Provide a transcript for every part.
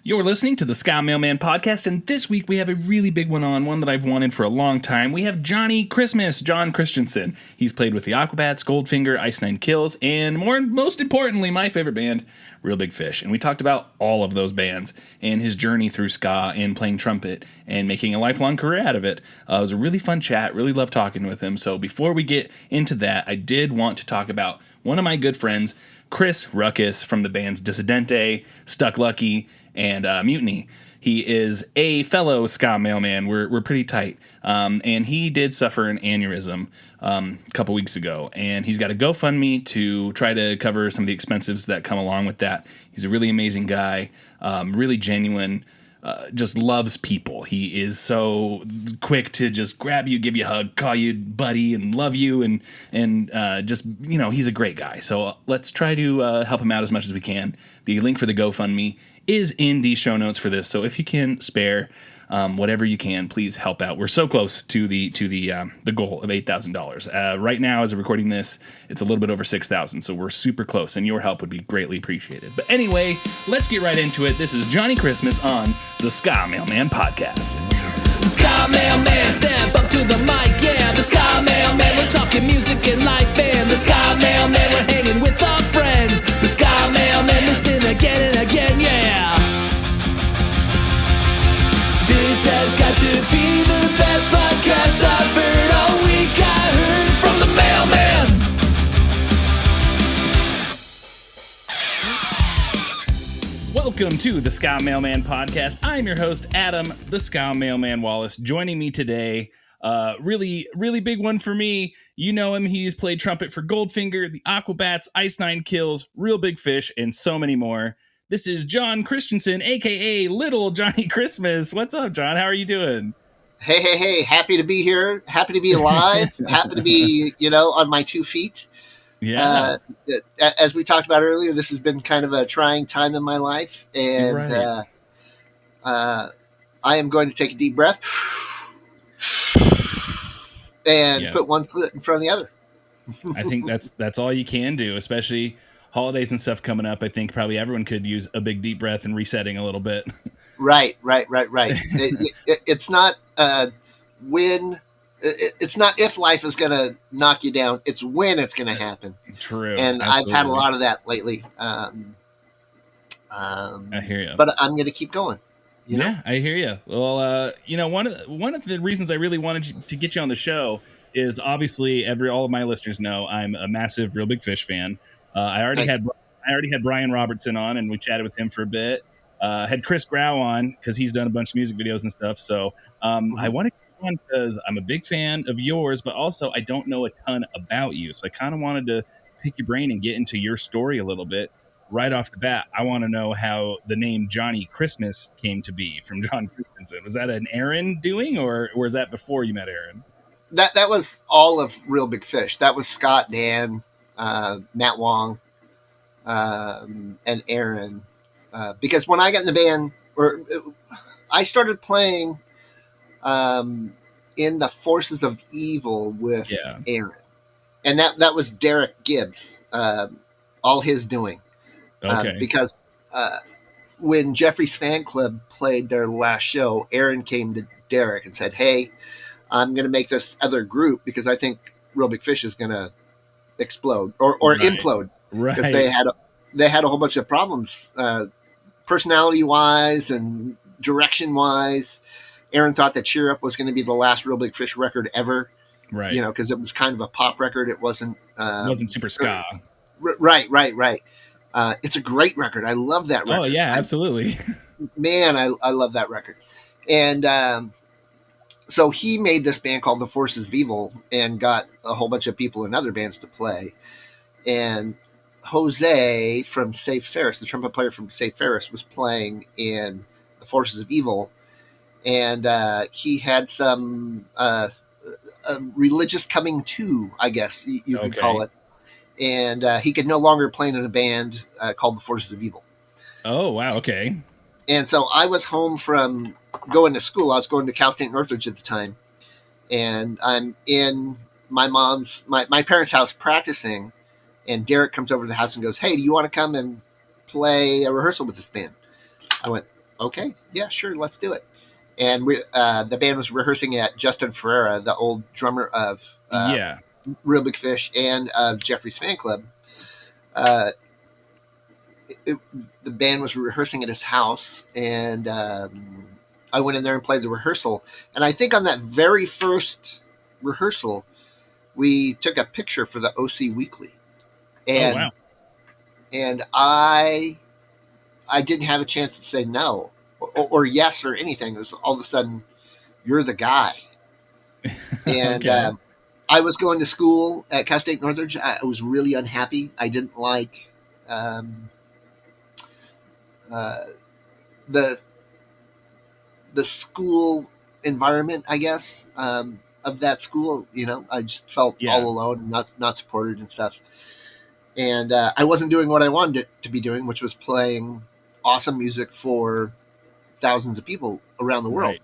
You're listening to the Ska Mailman podcast, and this week we have a really big one that I've wanted for a long time. We have Johnny Christmas, John Christianson. He's played with the Aquabats, Goldfinger, Ice Nine Kills, and most importantly, my favorite band, Real Big Fish. And we talked about all of those bands and his journey through ska and playing trumpet and making a lifelong career out of it. It was a really fun chat, really loved talking with him. So before we get into that, I did want to talk about one of my good friends, Chris Ruckus from the bands Dissidente, Stuck Lucky, and Mutiny. He is a fellow Ska Mailman. We're pretty tight. And he did suffer an aneurysm a couple weeks ago. And he's got a GoFundMe to try to cover some of the expenses that come along with that. He's a really amazing guy, really genuine, just loves people. He is so quick to just grab you, give you a hug, call you buddy, and love you, and just, you know, he's a great guy. So let's try to help him out as much as we can. The link for the GoFundMe is in the show notes for this. So if you can spare whatever you can, please help out. We're so close to the goal of $8,000. Right now, as of recording this, it's a little bit over $6,000. So we're super close, and your help would be greatly appreciated. But anyway, let's get right into it. This is Johnny Christmas on the Ska Mailman podcast. The Ska Mailman, step up to the mic, yeah. The Ska Mailman, we're talking music and life, and the Ska Mailman, we're hanging with our friends. The Ska Mailman, listen again and again, yeah. This has got to be the best podcast I've heard all week. I heard from the mailman. Welcome to the Ska Mailman podcast. I'm your host, Adam, the Ska Mailman Wallace. Joining me today, really big one for me. You know him. He's played trumpet for Goldfinger, the Aquabats, Ice Nine Kills, Real Big Fish, and so many more. This is John Christianson, a.k.a. Little Johnny Christmas. What's up, John? How are you doing? Hey. Happy to be here. Happy to be alive. Happy to be, on my 2 feet. Yeah. As we talked about earlier, this has been kind of a trying time in my life. And right. I am going to take a deep breath and put one foot in front of the other. I think that's all you can do, especially holidays and stuff coming up. I think probably everyone could use a big deep breath and resetting a little bit. Right. It's not when. It's not if life is going to knock you down. It's when it's going to happen. True. And absolutely. I've had a lot of that lately. I hear you. But I'm going to keep going. Yeah, I hear you. Well, one of the reasons I really wanted to get you on the show is obviously all of my listeners know I'm a massive Real Big Fish fan. I already had Brian Robertson on, and we chatted with him for a bit. Had Chris Grau on because he's done a bunch of music videos and stuff. So I wanted to get on because I'm a big fan of yours, but also I don't know a ton about you. So I kind of wanted to pick your brain and get into your story a little bit. Right off the bat, I want to know how the name Johnny Christmas came to be from John Christensen. Was that an Aaron doing, or was that before you met Aaron? That was all of Real Big Fish. That was Scott, Dan, Matt Wong, and Aaron. Because when I got in the band, I started playing in the Forces of Evil with Aaron. And that was Derek Gibbs, all his doing. Okay. Because when Jeffrey's Fan Club played their last show, Aaron came to Derek and said, "Hey, I'm going to make this other group because I think Real Big Fish is going to explode or implode." Right. Because they had a whole bunch of problems, personality-wise and direction-wise. Aaron thought that Cheer Up was going to be the last Real Big Fish record ever. Right. Because it was kind of a pop record. It wasn't super ska. Right. It's a great record. I love that record. Oh, yeah, absolutely. Man, I love that record. And so he made this band called the Forces of Evil and got a whole bunch of people in other bands to play. And Jose from Safe Ferris, the trumpet player from Safe Ferris, was playing in the Forces of Evil. And he had some religious coming to, I guess you could call it. And he could no longer play in a band called the Forces of Evil. Oh, wow. Okay. And so I was home from going to school. I was going to Cal State Northridge at the time. And I'm in my parents' house practicing. And Derek comes over to the house and goes, "Hey, do you want to come and play a rehearsal with this band?" I went, okay, yeah, sure, let's do it. And the band was rehearsing at Justin Ferreira, the old drummer of Yeah. Real Big Fish and of Jeffrey's Fan Club. Uh, it, the band was rehearsing at his house, and I went in there and played the rehearsal. And I think on that very first rehearsal, we took a picture for the OC Weekly, Oh wow. and I didn't have a chance to say no or yes or anything. It was all of a sudden, you're the guy. And Okay. I was going to school at Cal State Northridge. I was really unhappy. I didn't like um, uh, the school environment, I guess, of that school. You know, I just felt Yeah. all alone and not supported and stuff. And I wasn't doing what I wanted it to be doing, which was playing awesome music for thousands of people around the world. Right.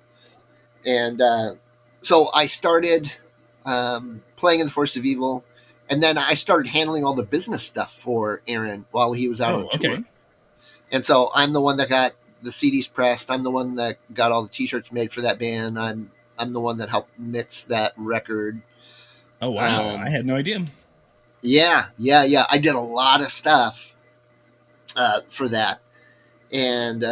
And so I started playing in the Force of Evil, and then I started handling all the business stuff for Aaron while he was out on tour. Okay. And so I'm the one that got the CDs pressed. I'm the one that got all the T-shirts made for that band. I'm the one that helped mix that record. Oh wow. I had no idea. Yeah. I did a lot of stuff for that, and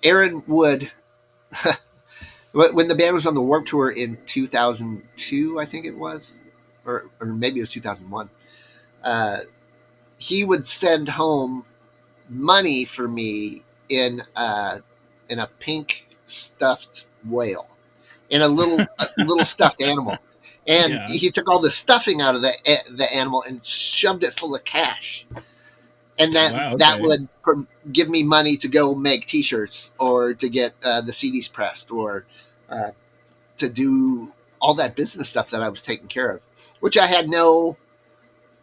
Aaron would. When the band was on the Warped Tour in 2002, I think it was, or maybe it was 2001, he would send home money for me in a pink stuffed whale, in a little stuffed animal, and Yeah. he took all the stuffing out of the animal and shoved it full of cash, and that would give me money to go make T-shirts or to get the CDs pressed or to do all that business stuff that I was taking care of, which I had no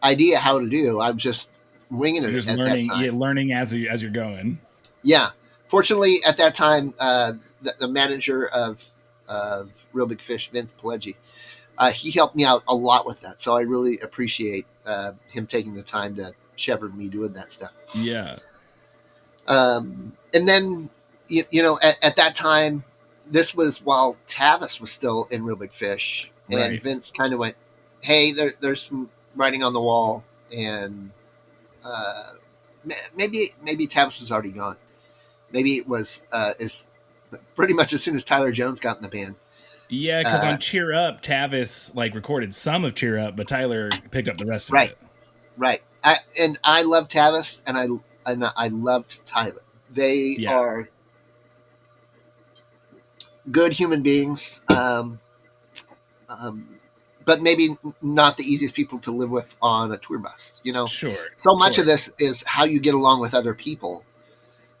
idea how to do. I was just winging it Just at learning, that time. yeah, learning as you're going. Yeah. Fortunately, at that time, the manager of Real Big Fish, Vince Pileggi, he helped me out a lot with that. So I really appreciate him taking the time to shepherd me doing that stuff. Yeah. And then, you know, at that time, this was while Tavis was still in Real Big Fish. And Right. Vince kind of went, hey, there's some writing on the wall. And maybe Tavis was already gone. Maybe it was pretty much as soon as Tyler Jones got in the band. Yeah, because on Cheer Up, Tavis recorded some of Cheer Up, but Tyler picked up the rest of it. Right. I love Tavis, and I loved Tyler. They are good human beings, but maybe not the easiest people to live with on a tour bus. You know, Sure. So much of this is how you get along with other people,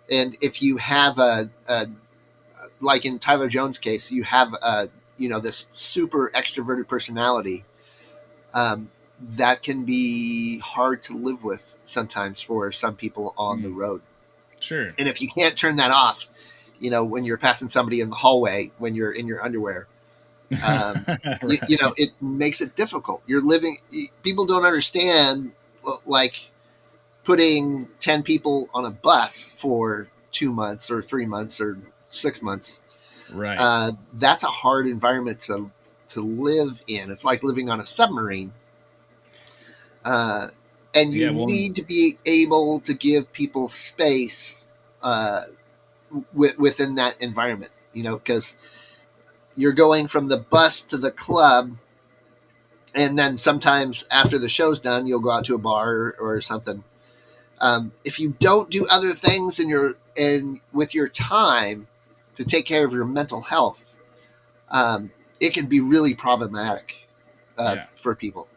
and if you have like in Tyler Jones' case, you have this super extroverted personality. That can be hard to live with sometimes for some people on the road. Sure. And if you can't turn that off, when you're passing somebody in the hallway, when you're in your underwear, Right. it makes it difficult. People don't understand, like putting 10 people on a bus for 2 months or 3 months or 6 months. Right. That's a hard environment to live in. It's like living on a submarine. And you need to be able to give people space within that environment, because you're going from the bus to the club, and then sometimes after the show's done, you'll go out to a bar or something. If you don't do other things with your time to take care of your mental health, it can be really problematic for people.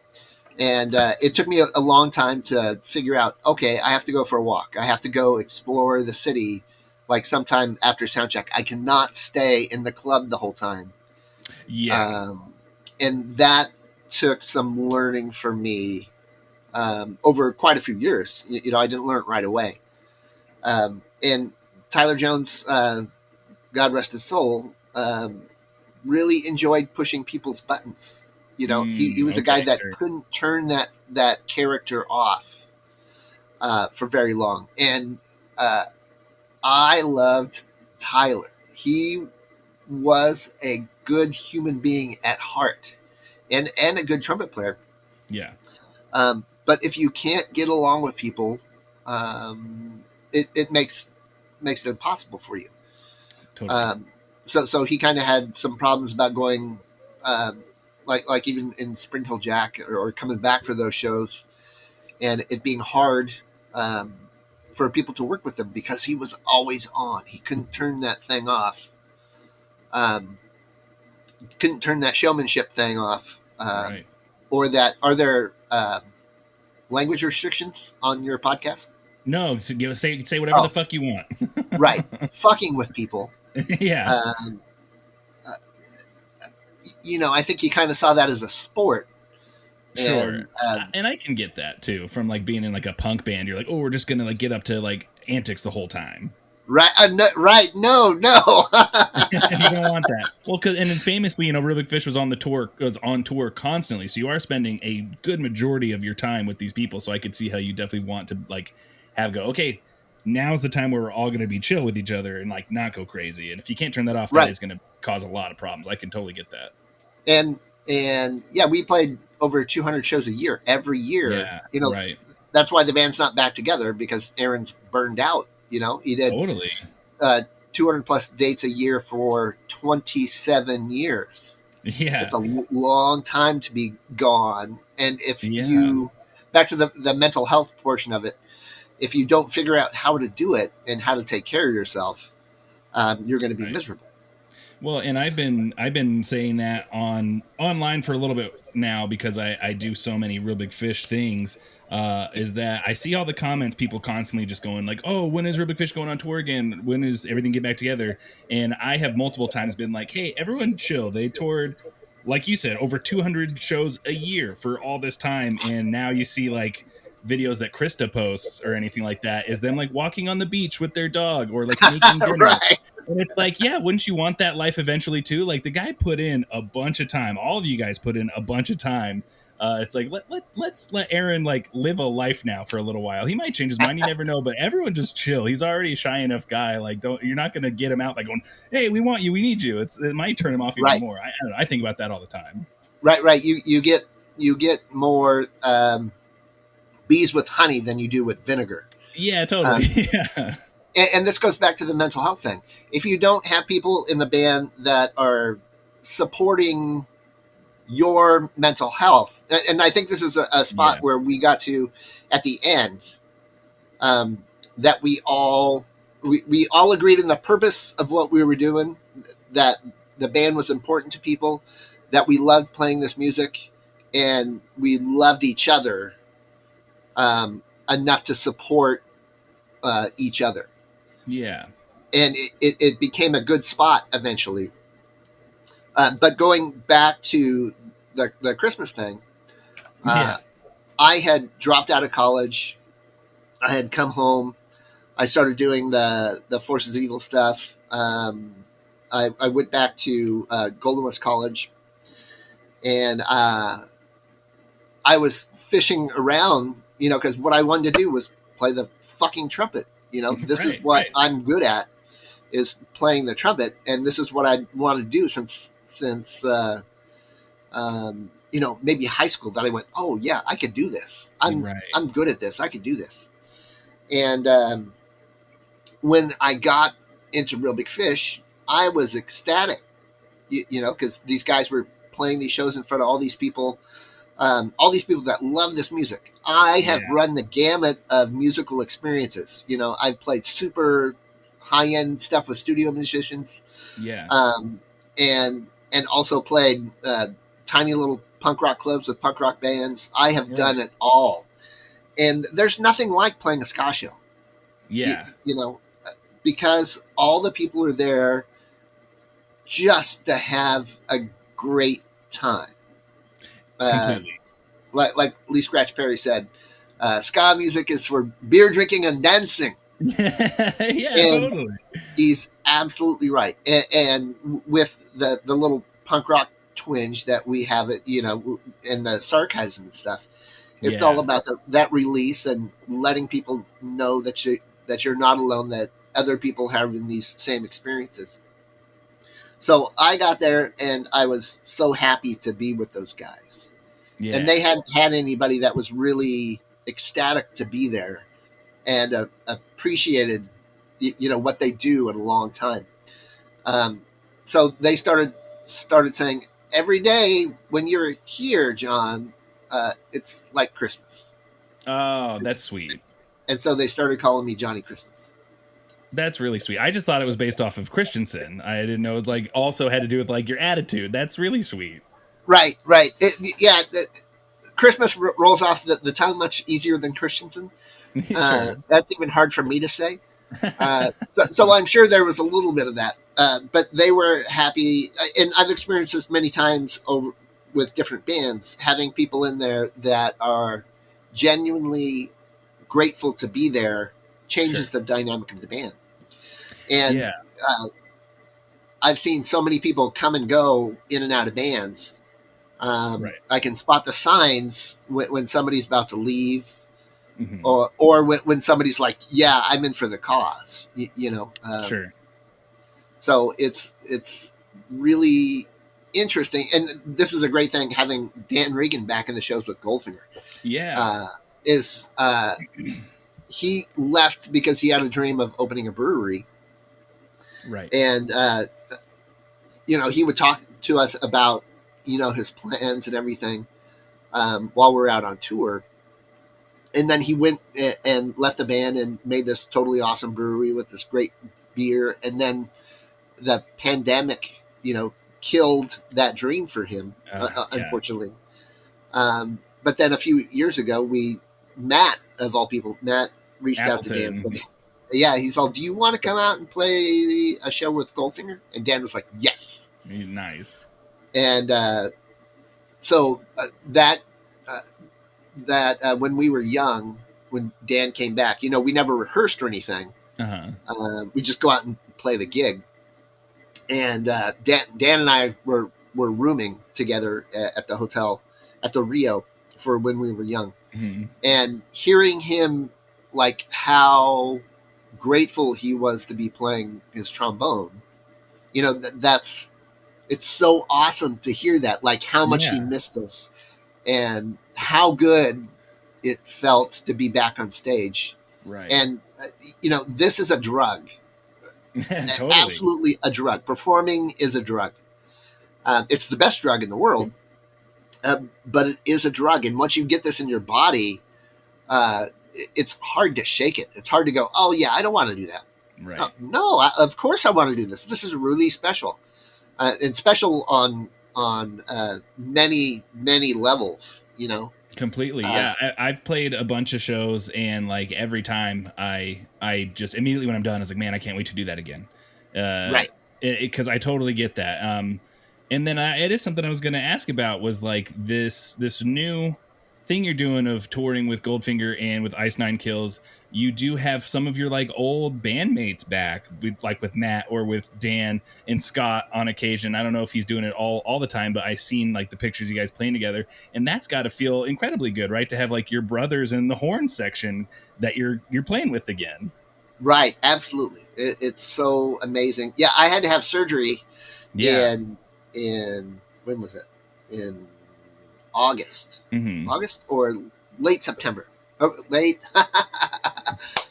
And it took me a long time to figure out, okay, I have to go for a walk. I have to go explore the city. Like sometime after sound check, I cannot stay in the club the whole time. Yeah. And that took some learning for me over quite a few years. I didn't learn it right away. And Tyler Jones, God rest his soul, really enjoyed pushing people's buttons. He was a guy that couldn't turn that character off. for very long. And I loved Tyler. He was a good human being at heart, and a good trumpet player. Yeah. But if you can't get along with people, it makes it impossible for you. Totally. So he kind of had some problems about going, like even in Spring Hill Jack or coming back for those shows, and it being hard for people to work with him because he was always on. He couldn't turn that thing off. Couldn't turn that showmanship thing off. Right. Or that, are there language restrictions on your podcast? No, so say whatever the fuck you want. Right. Fucking with people. Yeah. I think he kind of saw that as a sport. Sure. And I can get that too from like being in like a punk band. You're like, oh, we're just going to like get up to like antics the whole time. Right. Right. No. You don't want that. Well, and then famously, Real Big Fish was on tour constantly. So you are spending a good majority of your time with these people. So I could see how you definitely want to like okay, now's the time where we're all going to be chill with each other and like not go crazy. And if you can't turn that off, that is going to cause a lot of problems. I can totally get that. And yeah, we played over 200 shows a year, every year. Yeah, right. That's why the band's not back together, because Aaron's burned out. He did totally 200 plus dates a year for 27 years. Yeah, it's a long time to be gone. And if you back to the mental health portion of it, if you don't figure out how to do it and how to take care of yourself, you're going to be miserable. Well, and I've been saying that online for a little bit now, because I do so many Real Big Fish things, is that I see all the comments, people constantly just going like, oh, when is Real Big Fish going on tour again? When is everything get back together? And I have multiple times been like, hey, everyone chill. They toured, like you said, over 200 shows a year for all this time. And now you see like videos that Krista posts or anything like that is them like walking on the beach with their dog or like making dinner. Right. And it's like, yeah, wouldn't you want that life eventually too? Like the guy put in a bunch of time. All of you guys put in a bunch of time. It's like, let's let Aaron like live a life now for a little while. He might change his mind. You never know, but everyone just chill. He's already a shy enough guy. Like, you're not going to get him out like going, hey, we want you. We need you. It might turn him off even more. I don't know. I think about that all the time. Right. You get more, bees with honey than you do with vinegar. Yeah, totally. Yeah. And this goes back to the mental health thing. If you don't have people in the band that are supporting your mental health, and I think this is a spot where we got to at the end, that we all agreed in the purpose of what we were doing, that the band was important to people, that we loved playing this music, and we loved each other enough to support each other. Yeah. And it became a good spot eventually. But going back to the Christmas thing, I had dropped out of college. I had come home. I started doing the Forces of Evil stuff. I went back to Golden West College, and I was fishing around, because what I wanted to do was play the fucking trumpet. This is what I'm good at, is playing the trumpet, and this is what I want to do since maybe high school, that I went, oh yeah, I could do this. I'm good at this. I could do this. And when I got into Real Big Fish, I was ecstatic, because these guys were playing these shows in front of all these people that love this music. I have run the gamut of musical experiences. I've played super high-end stuff with studio musicians. Yeah. And also played tiny little punk rock clubs with punk rock bands. I have done it all. And there's nothing like playing a ska show. Yeah. Because all the people are there just to have a great time. Completely. Like Lee Scratch Perry said, ska music is for beer drinking and dancing. Totally. He's absolutely right. And with the little punk rock twinge that we have, and the sarcasm and stuff, It's all about that release and letting people know that you're not alone, that other people have in these same experiences. So I got there and I was so happy to be with those guys. Yeah. And they hadn't had anybody that was really ecstatic to be there and appreciated, what they do in a long time. So they started saying, every day when you're here, John, it's like Christmas. Oh, that's sweet. And so they started calling me Johnny Christmas. That's really sweet. I just thought it was based off of Christianson. I didn't know it like also had to do with like your attitude. That's really sweet. Right. Christmas rolls off the tongue much easier than Christianson. Sure. That's even hard for me to say. So I'm sure there was a little bit of that. But they were happy. And I've experienced this many times with different bands, having people in there that are genuinely grateful to be there changes the dynamic of the band. And I've seen so many people come and go in and out of bands. I can spot the signs when somebody's about to leave, or when somebody's like, "Yeah, I'm in for the cause," Sure. So it's really interesting, and this is a great thing having Dan Regan back in the shows with Goldfinger. Yeah, he left because he had a dream of opening a brewery, right? And he would talk to us about his plans and everything while we're out on tour. And then he went and left the band and made this totally awesome brewery with this great beer. And then the pandemic, killed that dream for him, unfortunately. But then a few years ago, Matt, of all people, reached out to Dan. Yeah, he's all, "Do you want to come out and play a show with Goldfinger?" And Dan was like, "Yes." Nice. And so that when we were young, when Dan came back, we never rehearsed or anything. We just go out and play the gig. And Dan and I were rooming together at the hotel at the Rio for when we were young. And hearing him, like, how grateful he was to be playing his trombone, it's so awesome to hear that, like how much he missed us and how good it felt to be back on stage. Right. And, this is a drug. Totally. Absolutely a drug. Performing is a drug. It's the best drug in the world, but it is a drug. And once you get this in your body, it's hard to shake it. It's hard to go, "Oh yeah, I don't want to do that." Right. No, of course I want to do this. This is really special, and special on many, many levels. Completely. Yeah. I've played a bunch of shows, and like every time I just immediately when I'm done, I was like, man, I can't wait to do that again. Right. Because I totally get that. And then it is something I was going to ask about was like this new thing you're doing of touring with Goldfinger and with Ice Nine Kills. You do have some of your like old bandmates back, like with Matt or with Dan and Scott on occasion. I don't know if he's doing it all the time, but I've seen like the pictures you guys playing together, and that's got to feel incredibly good, right? To have like your brothers in the horn section that you're playing with again. Right. Absolutely. It's so amazing. Yeah. I had to have surgery. Yeah. In when was it? In August. August or late September. Late.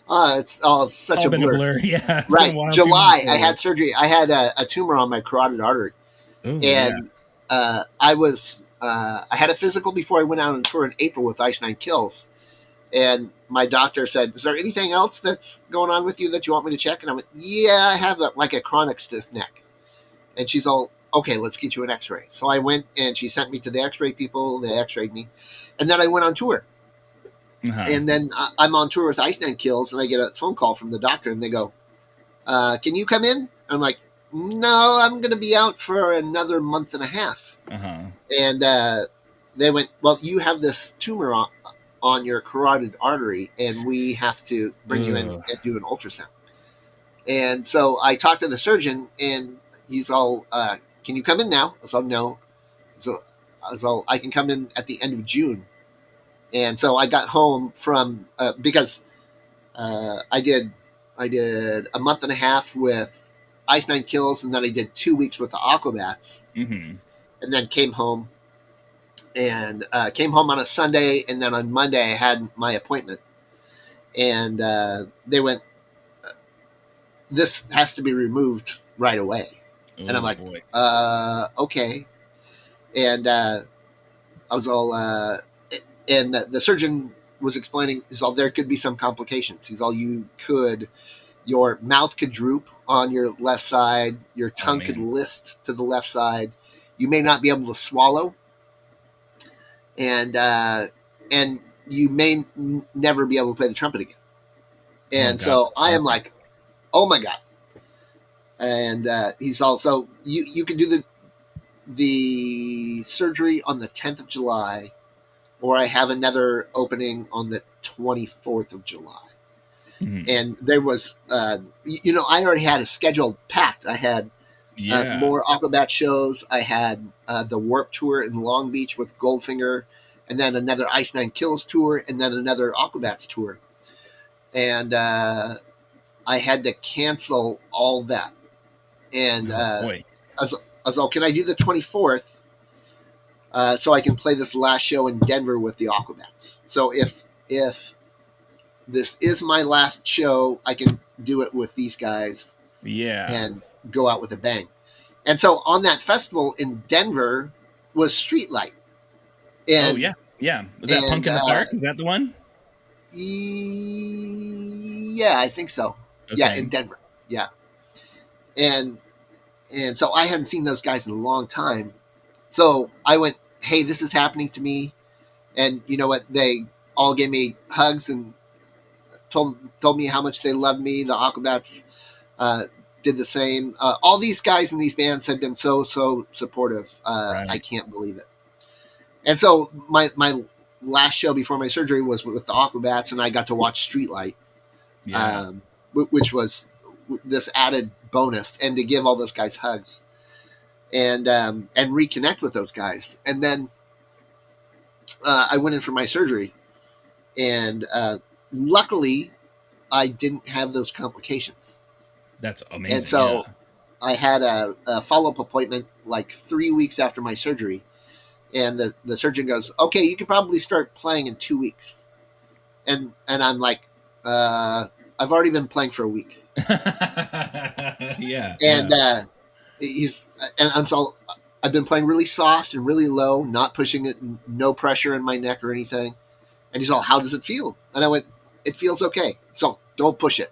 It's such a blur. Yeah. Right. July. I had surgery. I had a tumor on my carotid artery. Ooh, and I had a physical before I went out on tour in April with Ice Nine Kills. And my doctor said, "Is there anything else that's going on with you that you want me to check?" And I went, "Yeah, I have a chronic stiff neck." And she's all, "Okay, let's get you an x-ray." So I went and she sent me to the x-ray people. They x-rayed me. And then I went on tour. And then I'm on tour with Ice Nine Kills, and I get a phone call from the doctor, and they go, "Can you come in?" I'm like, "No, I'm going to be out for another month and a half." And they went, "Well, you have this tumor on your carotid artery, and we have to bring you in and do an ultrasound." And so I talked to the surgeon, and he's all, "Can you come in now?" I was all, "No." So I was all, "I can come in at the end of June." And so I got home from because I did a month and a half with Ice Nine Kills, and then I did 2 weeks with the Aquabats, Mm-hmm. and then came home on a Sunday, and then on Monday I had my appointment, and they went, "This has to be removed right away," and I'm Oh like, boy. "Okay," and I was all, and the surgeon was explaining, he's all, there could be some complications. He's all, your mouth could droop on your left side, your tongue could list to the left side, you may not be able to swallow, and you may never be able to play the trumpet again. And so I am like, oh my God. And he's also, you can do the surgery on the 10th of July, or I have another opening on the 24th of July. Mm-hmm. And there was, I already had a schedule packed. I had more Aquabat shows. I had the Warp Tour in Long Beach with Goldfinger, and then another Ice Nine Kills tour, and then another Aquabats tour. And I had to cancel all that. And I was like, can I do the 24th so I can play this last show in Denver with the Aquabats? So if this is my last show, I can do it with these guys. Yeah. And go out with a bang. And so on that festival in Denver was Streetlight. And, yeah. Was that Punk in the Park? Is that the one? Yeah, I think so. Okay. Yeah, in Denver. Yeah. And so I hadn't seen those guys in a long time. So I went, hey, this is happening to me. And you know what? They all gave me hugs and told me how much they loved me. The Aquabats did the same. All these guys in these bands have been so supportive. Right. I can't believe it. And so my last show before my surgery was with the Aquabats, and I got to watch Streetlight, which was this added bonus, and to give all those guys hugs and reconnect with those guys. And then I went in for my surgery, and luckily I didn't have those complications. That's amazing. And so I had a follow-up appointment like 3 weeks after my surgery, and the surgeon goes, okay, you can probably start playing in 2 weeks. And I'm like, I've already been playing for a week. Yeah. And so I've been playing really soft and really low, not pushing it, no pressure in my neck or anything. And he's all, how does it feel? And I went, it feels okay. So don't push it.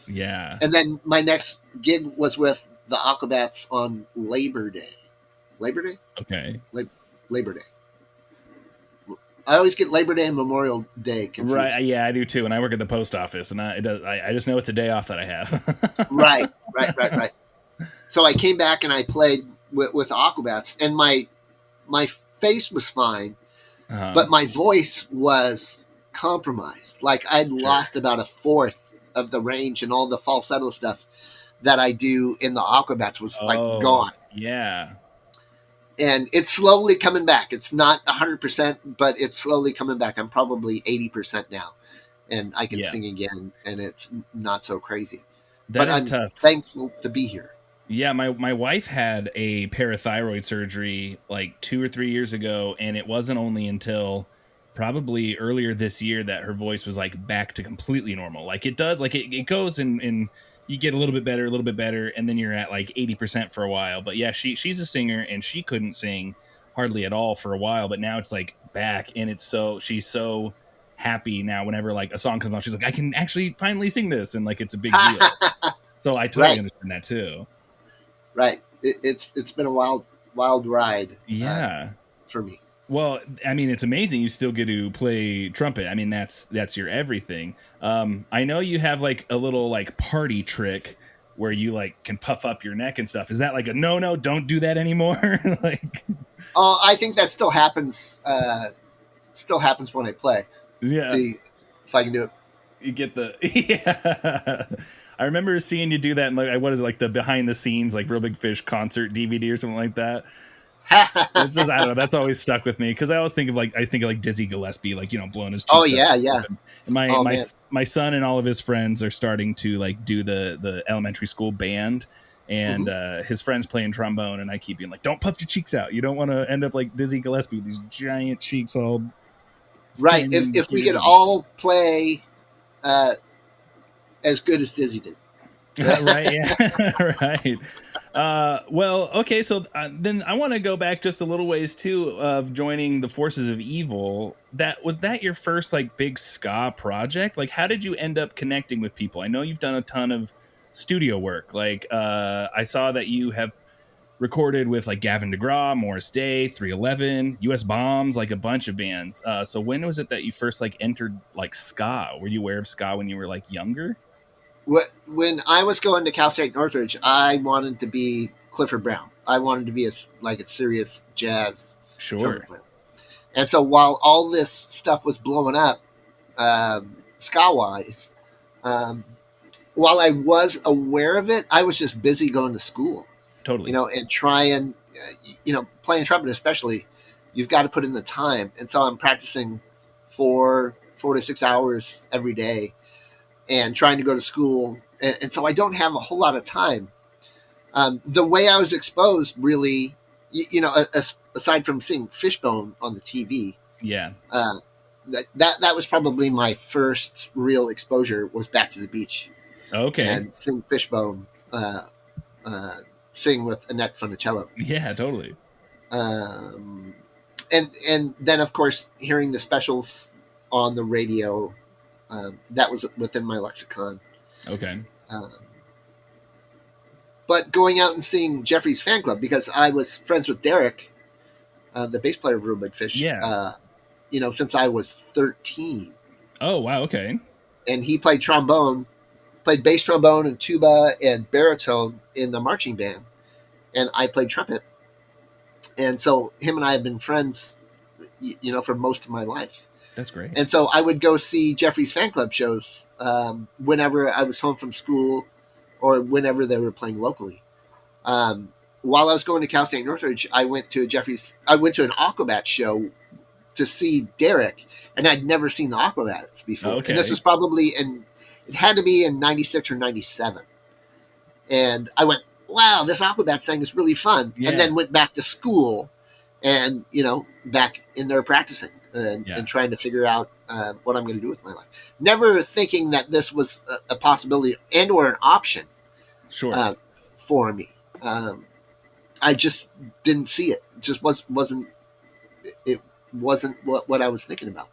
Yeah. And then my next gig was with the Aquabats on Labor Day. Labor Day? Okay. Labor Day. I always get Labor Day and Memorial Day confused. Right. Yeah, I do too. And I work at the post office, and I just know it's a day off that I have. Right. So I came back and I played with the Aquabats, and my face was fine, but my voice was compromised. Like I'd lost about a fourth of the range, and all the falsetto stuff that I do in the Aquabats was like gone. Yeah. And it's slowly coming back. It's not 100%, but it's slowly coming back. I'm probably 80% now, and I can sing again, and it's not so crazy. But I'm tough. Thankful to be here. Yeah, my wife had a parathyroid surgery like 2 or 3 years ago, and it wasn't only until probably earlier this year that her voice was like back to completely normal. Like it does, like it goes and you get a little bit better, and then you're at like 80% for a while. But yeah, she's a singer, and she couldn't sing hardly at all for a while, but now it's like back, and she's so happy now whenever like a song comes on. She's like, I can actually finally sing this, and like it's a big deal. So I totally understand that too. Right. It's been a wild ride. Yeah. For me. Well, I mean, it's amazing you still get to play trumpet. I mean, that's your everything. I know you have like a little like party trick where you like can puff up your neck and stuff. Is that like a no, don't do that anymore? Like, I think that still happens. Still happens when I play. Yeah. See if I can do it. You get the I remember seeing you do that in like what is it, like the behind the scenes like Real Big Fish concert DVD or something like that. It's just, I don't know. That's always stuck with me because I always think of like Dizzy Gillespie, like, you know, blowing his Oh cheeks yeah, up. yeah. And my Oh my man. my son and all of his friends are starting to like do the elementary school band, and Hmm. his friends playing trombone, and I keep being like, "Don't puff your cheeks out. You don't want to end up like Dizzy Gillespie with these giant cheeks all Right. thin, If we could huge." all play uh, as good as Dizzy did. Right, yeah. Right. Well, okay, so then I want to go back just a little ways too of joining the Forces of Evil. That your first like big ska project? Like, how did you end up connecting with people? I know you've done a ton of studio work. Like, I saw that you have recorded with like Gavin DeGraw, Morris Day, 311, US Bombs, like a bunch of bands. So when was it that you first like entered like ska? Were you aware of ska when you were like younger? When I was going to Cal State Northridge, I wanted to be Clifford Brown. I wanted to be a serious jazz trumpet Sure. player. And so while all this stuff was blowing up, ska wise, um, while I was aware of it, I was just busy going to school, Totally. and trying, playing trumpet especially. You've got to put in the time, and so I'm practicing 4 to 6 hours every day and trying to go to school. And so I don't have a whole lot of time. The way I was exposed, really, aside from seeing Fishbone on the TV, Yeah. that was probably my first real exposure was Back to the Beach Okay. and seeing Fishbone sing with Annette Funicello. Yeah, totally. Um, and then, of course, hearing the specials on the radio, that was within my lexicon. Okay. Um, but going out and seeing Jeffrey's fan club, because I was friends with Derek, the bass player of Real Big Fish, Yeah. since I was 13. Oh, wow. Okay. And he played bass trombone and tuba and baritone in the marching band. And I played trumpet. And so him and I have been friends, for most of my life. That's great. And so I would go see Jeffrey's fan club shows whenever I was home from school or whenever they were playing locally. While I was going to Cal State Northridge, I went to an Aquabats show to see Derek, and I'd never seen the Aquabats before. Okay. And this was probably it had to be in 96 or 97. And I went, wow, this Aquabats thing is really fun. Yeah. And then went back to school and, back in there practicing and trying to figure out what I'm going to do with my life. Never thinking that this was a possibility and or an option Sure. for me. I just didn't see it. It just wasn't what I was thinking about.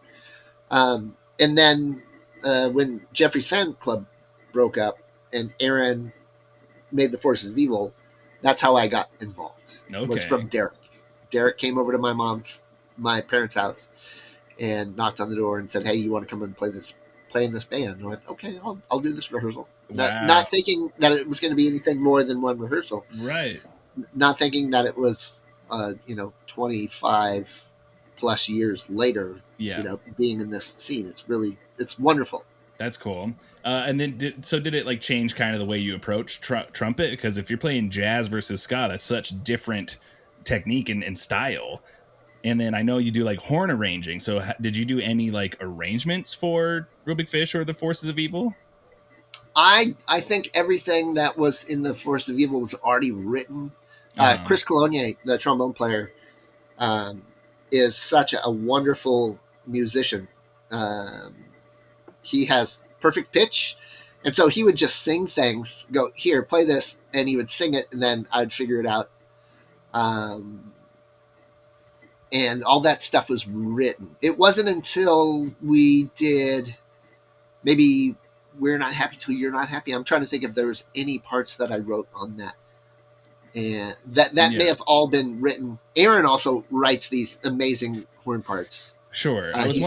And then when Jeffrey's fan club broke up and Aaron made the Forces of Evil, that's how I got involved. Okay. Was from Derek. Derek came over to my parents' house and knocked on the door and said, "Hey, you want to come and play in this band?" And I went, "Okay, I'll do this rehearsal." Wow. Not thinking that it was going to be anything more than one rehearsal. Right. Not thinking that it was 25 plus years later, Yeah. being in this scene. It's wonderful. That's cool. And then did it like change kind of the way you approach trumpet? Because if you're playing jazz versus ska, that's such different technique and style. And then I know you do like horn arranging. So did you do any like arrangements for Real Big Fish or the Forces of Evil? I think everything that was in the Force of Evil was already written. Chris Cologne, the trombone player, is such a wonderful musician. He has perfect pitch. And so he would just sing things, go, here, play this, and he would sing it, and then I'd figure it out. And all that stuff was written. It wasn't until we did maybe We're Not Happy Till You're Not Happy. I'm trying to think if there was any parts that I wrote on that. And that may have all been written. Aaron also writes these amazing horn parts. Sure. I was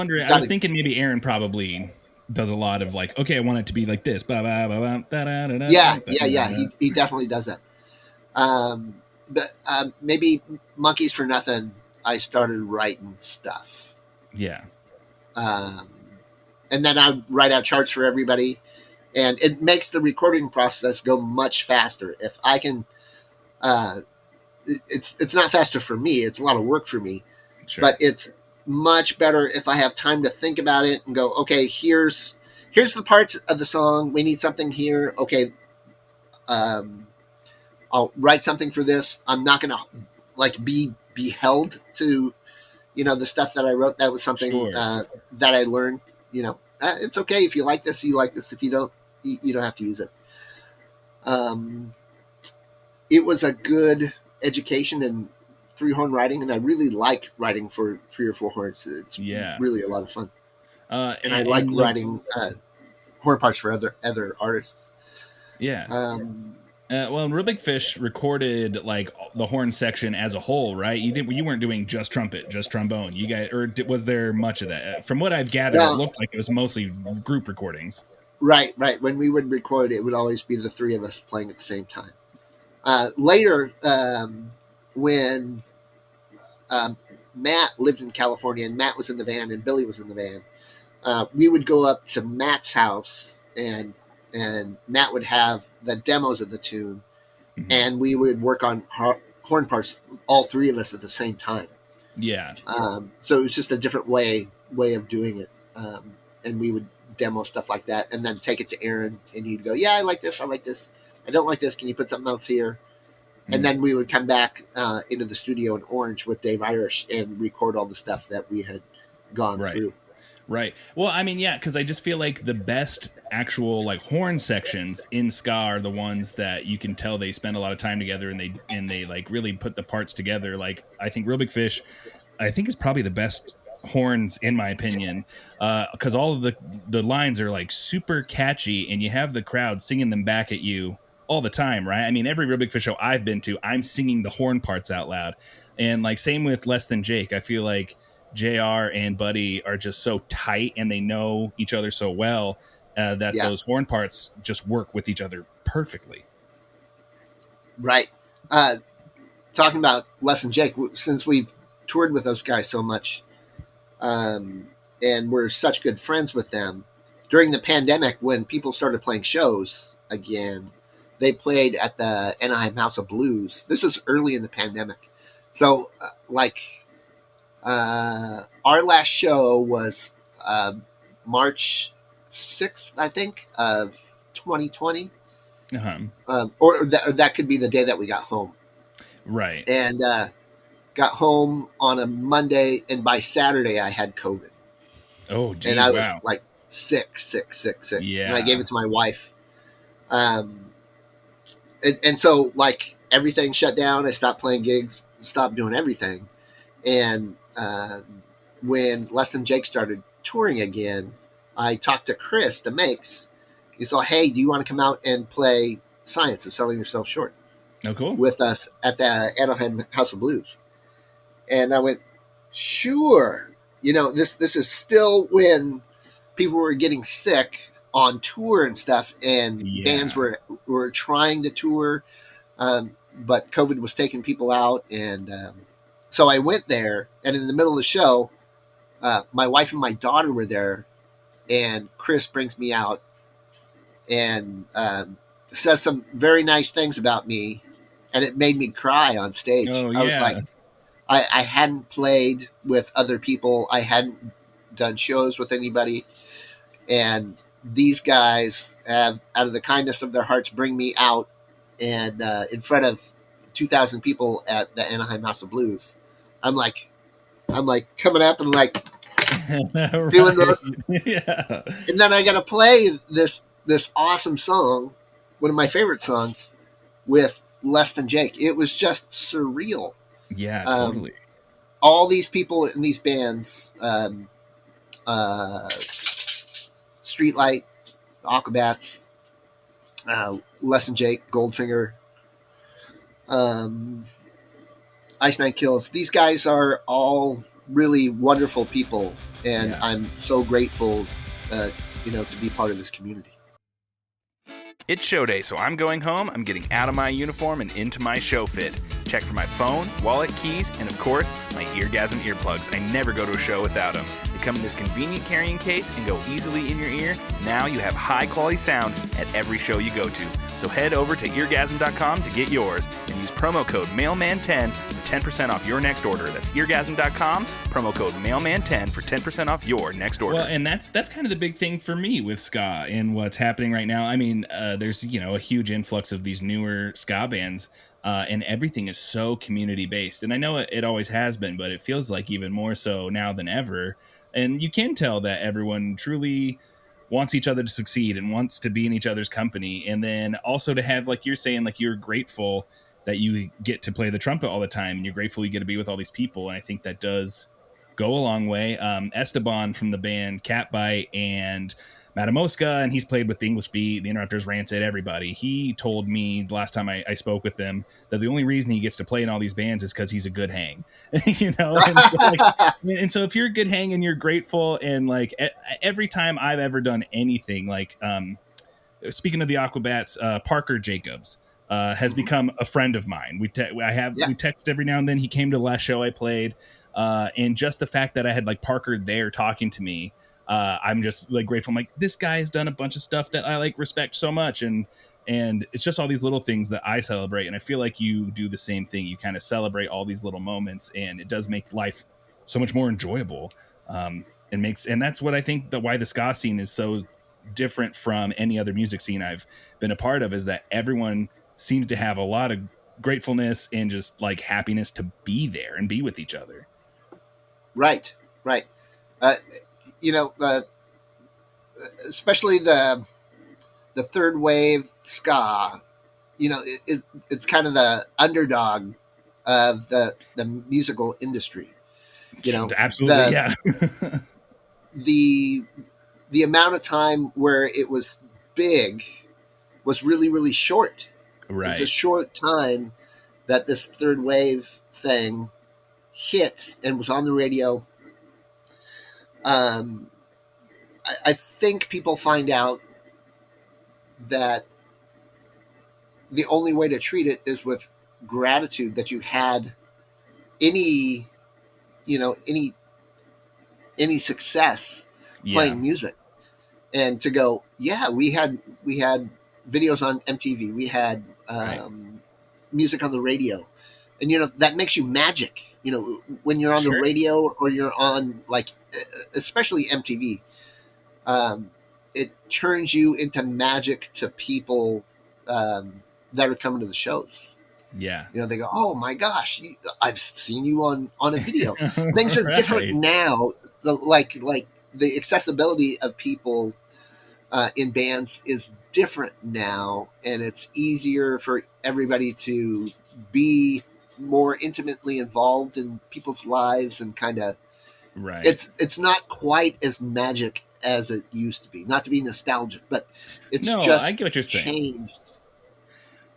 thinking maybe Aaron probably does a lot of like, okay, I want it to be like this. Yeah. He definitely does that. But maybe Monkeys for Nothing, I started writing stuff. Yeah. And then I write out charts for everybody. And it makes the recording process go much faster. If I can it's not faster for me. It's a lot of work for me, Sure. but it's much better if I have time to think about it and go, okay, here's the parts of the song. We need something here. Okay, I'll write something for this. I'm not going to like be held to, the stuff that I wrote. That was something Sure. that I learned. It's okay if you like this. You like this. If you don't, you don't have to use it. It was a good education in 3-horn writing, and I really like writing for 3 or 4 horns. It's really a lot of fun. And I like writing horn parts for other artists. Yeah. Well, Real Big Fish recorded like the horn section as a whole, right? You weren't doing just trumpet, just trombone. You guys, or was there much of that? From what I've gathered, it looked like it was mostly group recordings. Right. When we would record, it would always be the 3 of us playing at the same time. Later, when Matt lived in California, and Matt was in the band, and Billy was in the band, we would go up to Matt's house, and Matt would have the demos of the tune, and we would work on horn parts, all 3 of us at the same time. Yeah. So it was just a different way of doing it, and we would demo stuff like that, and then take it to Aaron, and he'd go, "Yeah, I like this. I don't like this. Can you put something else here?" And then we would come back into the studio in Orange with Dave Irish and record all the stuff that we had gone through. Right. Well, I mean, yeah, because I just feel like the best actual like horn sections in ska are the ones that you can tell they spend a lot of time together, and they like really put the parts together. Like I think Real Big Fish, I think is probably the best horns in my opinion, because all of the lines are like super catchy, and you have the crowd singing them back at you all the time, right? I mean, every Real Big Fish show I've been to, I'm singing the horn parts out loud, and like same with Less Than Jake. I feel like JR and Buddy are just so tight, and they know each other so well that those horn parts just work with each other perfectly. Right. Talking about Les and Jake, since we've toured with those guys so much, and we're such good friends with them, during the pandemic, when people started playing shows again, they played at the Anaheim House of Blues. This was early in the pandemic. So, our last show was March 6th, I think, of 2020. Or that could be the day that we got home. Right. And got home on a Monday, and by Saturday I had COVID. Oh, geez, and I was like sick. Yeah. And I gave it to my wife. And so like everything shut down. I stopped playing gigs, stopped doing everything. And when Less Than Jake started touring again, I talked to Chris, the Makes. He said, "Hey, do you want to come out and play Science of Selling Yourself Short?" Oh, cool. With us at the Anaheim House of Blues. And I went, sure. This is still when people were getting sick on tour and stuff, and bands were trying to tour, but COVID was taking people out. And so I went there, and in the middle of the show, my wife and my daughter were there, and Chris brings me out and says some very nice things about me, and it made me cry on stage. Oh, I was like, I hadn't played with other people. I hadn't done shows with anybody. And these guys have, out of the kindness of their hearts, bring me out and in front of 2,000 people at the Anaheim House of Blues. I'm like coming up and like doing this. Yeah. And then I got to play this awesome song, one of my favorite songs, with Less Than Jake. It was just surreal. Yeah, totally. All these people in these bands, Streetlight, Aquabats, Less Than Jake, Goldfinger, Ice Nine Kills. These guys are all really wonderful people, and I'm so grateful, to be part of this community. It's show day, so I'm going home. I'm getting out of my uniform and into my show fit. Check for my phone, wallet, keys, and of course, my Eargasm earplugs. I never go to a show without them. They come in this convenient carrying case and go easily in your ear. Now you have high-quality sound at every show you go to. So head over to eargasm.com to get yours and use promo code MAILMAN10 for 10% off your next order. That's eargasm.com, promo code MAILMAN10 for 10% off your next order. Well, and that's kind of the big thing for me with ska and what's happening right now. I mean, there's, a huge influx of these newer ska bands. And everything is so community-based. And I know it always has been, but it feels like even more so now than ever. And you can tell that everyone truly wants each other to succeed and wants to be in each other's company. And then also to have, like you're saying, like you're grateful that you get to play the trumpet all the time. And you're grateful you get to be with all these people. And I think that does go a long way. Esteban from the band Catbite and Matamoska, and he's played with the English Beat, the Interrupters, Rancid, everybody. He told me the last time I spoke with him that the only reason he gets to play in all these bands is because he's a good hang, And so if you're a good hang and you're grateful, and like every time I've ever done anything, like speaking of the Aquabats, Parker Jacobs has become a friend of mine. We text every now and then. He came to the last show I played, and just the fact that I had like Parker there talking to me. I'm just like grateful. I'm like, this guy has done a bunch of stuff that I like respect so much. And it's just all these little things that I celebrate. And I feel like you do the same thing. You kind of celebrate all these little moments, and it does make life so much more enjoyable. And that's what I think why the ska scene is so different from any other music scene I've been a part of, is that everyone seems to have a lot of gratefulness and just like happiness to be there and be with each other. Right. Especially the third wave ska, it's kind of the underdog of the musical industry. Absolutely, yeah. the amount of time where it was big was really, really short. Right. It's a short time that this third wave thing hit and was on the radio. I think people find out that the only way to treat it is with gratitude that you had any success playing music, and to go, we had videos on MTV, we had music on the radio, and that makes you magic. When you're on the radio or you're on, like, especially MTV, it turns you into magic to people that are coming to the shows. Yeah. They go, oh my gosh, I've seen you on a video. Things are different now. The accessibility of people in bands is different now, and it's easier for everybody to be more intimately involved in people's lives, and kind of it's not quite as magic as it used to be. Not to be nostalgic, but it's I get what you're saying. Changed.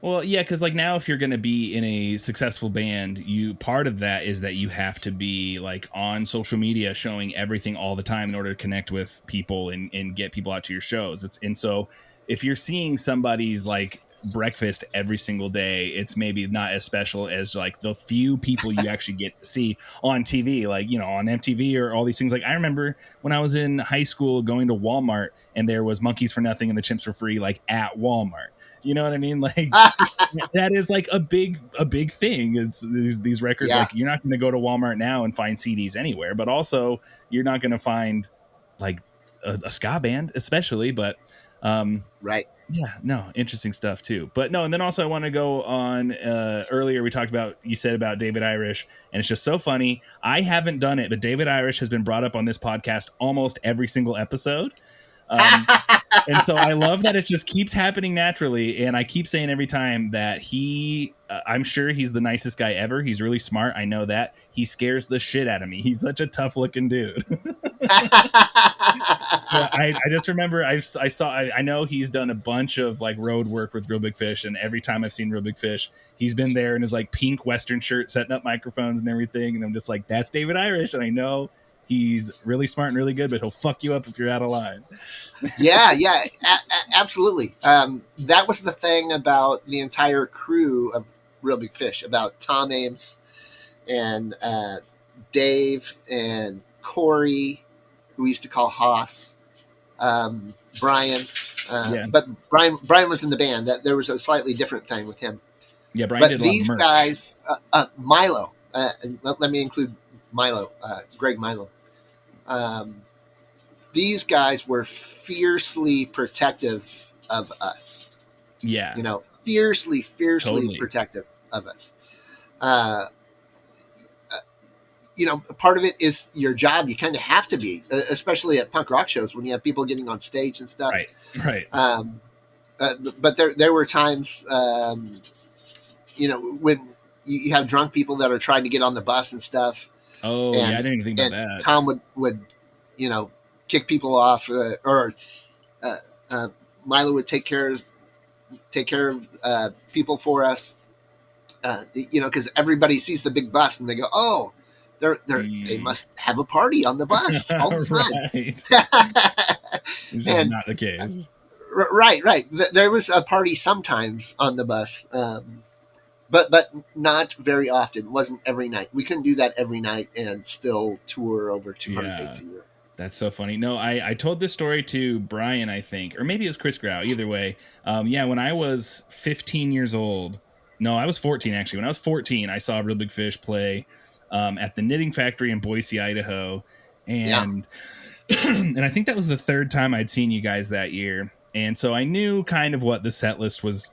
Well, yeah, because like now, if you're going to be in a successful band, part of that is that you have to be like on social media, showing everything all the time in order to connect with people and get people out to your shows. And so if you're seeing somebody's like breakfast every single day, it's maybe not as special as like the few people you actually get to see on TV, like, on MTV or all these things. Like I remember when I was in high school going to Walmart and there was Monkeys for Nothing and the Chimps for Free, like at Walmart. You know what I mean? Like that is like a big thing. It's these records. Like you're not going to go to Walmart now and find CDs anywhere, but also you're not going to find like a ska band, especially. But right. Yeah, no, interesting stuff too. But no, and then also I want to go on, earlier we talked about, you said about David Irish, and it's just so funny. I haven't done it, but David Irish has been brought up on this podcast almost every single episode. And so I love that it just keeps happening naturally. And I keep saying every time that I'm sure he's the nicest guy ever. He's really smart. I know that. He scares the shit out of me. He's such a tough looking dude. I just remember I know he's done a bunch of like road work with Real Big Fish, and every time I've seen Real Big Fish, he's been there in his like pink Western shirt, setting up microphones and everything. And I'm just like, that's David Irish. And I know he's really smart and really good, but he'll fuck you up if you're out of line. Absolutely. That was the thing about the entire crew of Real Big Fish, about Tom Ames and Dave and Corey who we used to call Haas, Brian. Yeah. But Brian was in the band. That there was a slightly different thing with him. Yeah, Brian But did a lot of these merch. guys, Milo. And let me include Milo, Greg Milo. These guys were fiercely protective of us. Yeah. You know, fiercely Totally. protective of us. You know, part of it is your job. You kind of have to be, especially at punk rock shows when you have people getting on stage and stuff. Right. But there were times, you know, when you have drunk people that are trying to get on the bus and stuff. Oh, and, yeah, I didn't even think about that. Tom would, you know, kick people off, or Milo would take care of people for us. You know, because everybody sees the big bus and they go, "Oh, they must have a party on the bus all the time." It's just not the case. Right. There was a party sometimes on the bus, but not very often. It wasn't every night. We couldn't do that every night and still tour over 200 dates a year. That's so funny. No, I told this story to Brian, I think, or maybe it was Chris Grau. Either way, when I was 15 years old, no, I was 14 actually. When I was 14, I saw Real Big Fish play at the Knitting Factory in Boise, Idaho, and and I think that was the third time I'd seen you guys that year, and so I knew kind of what the set list was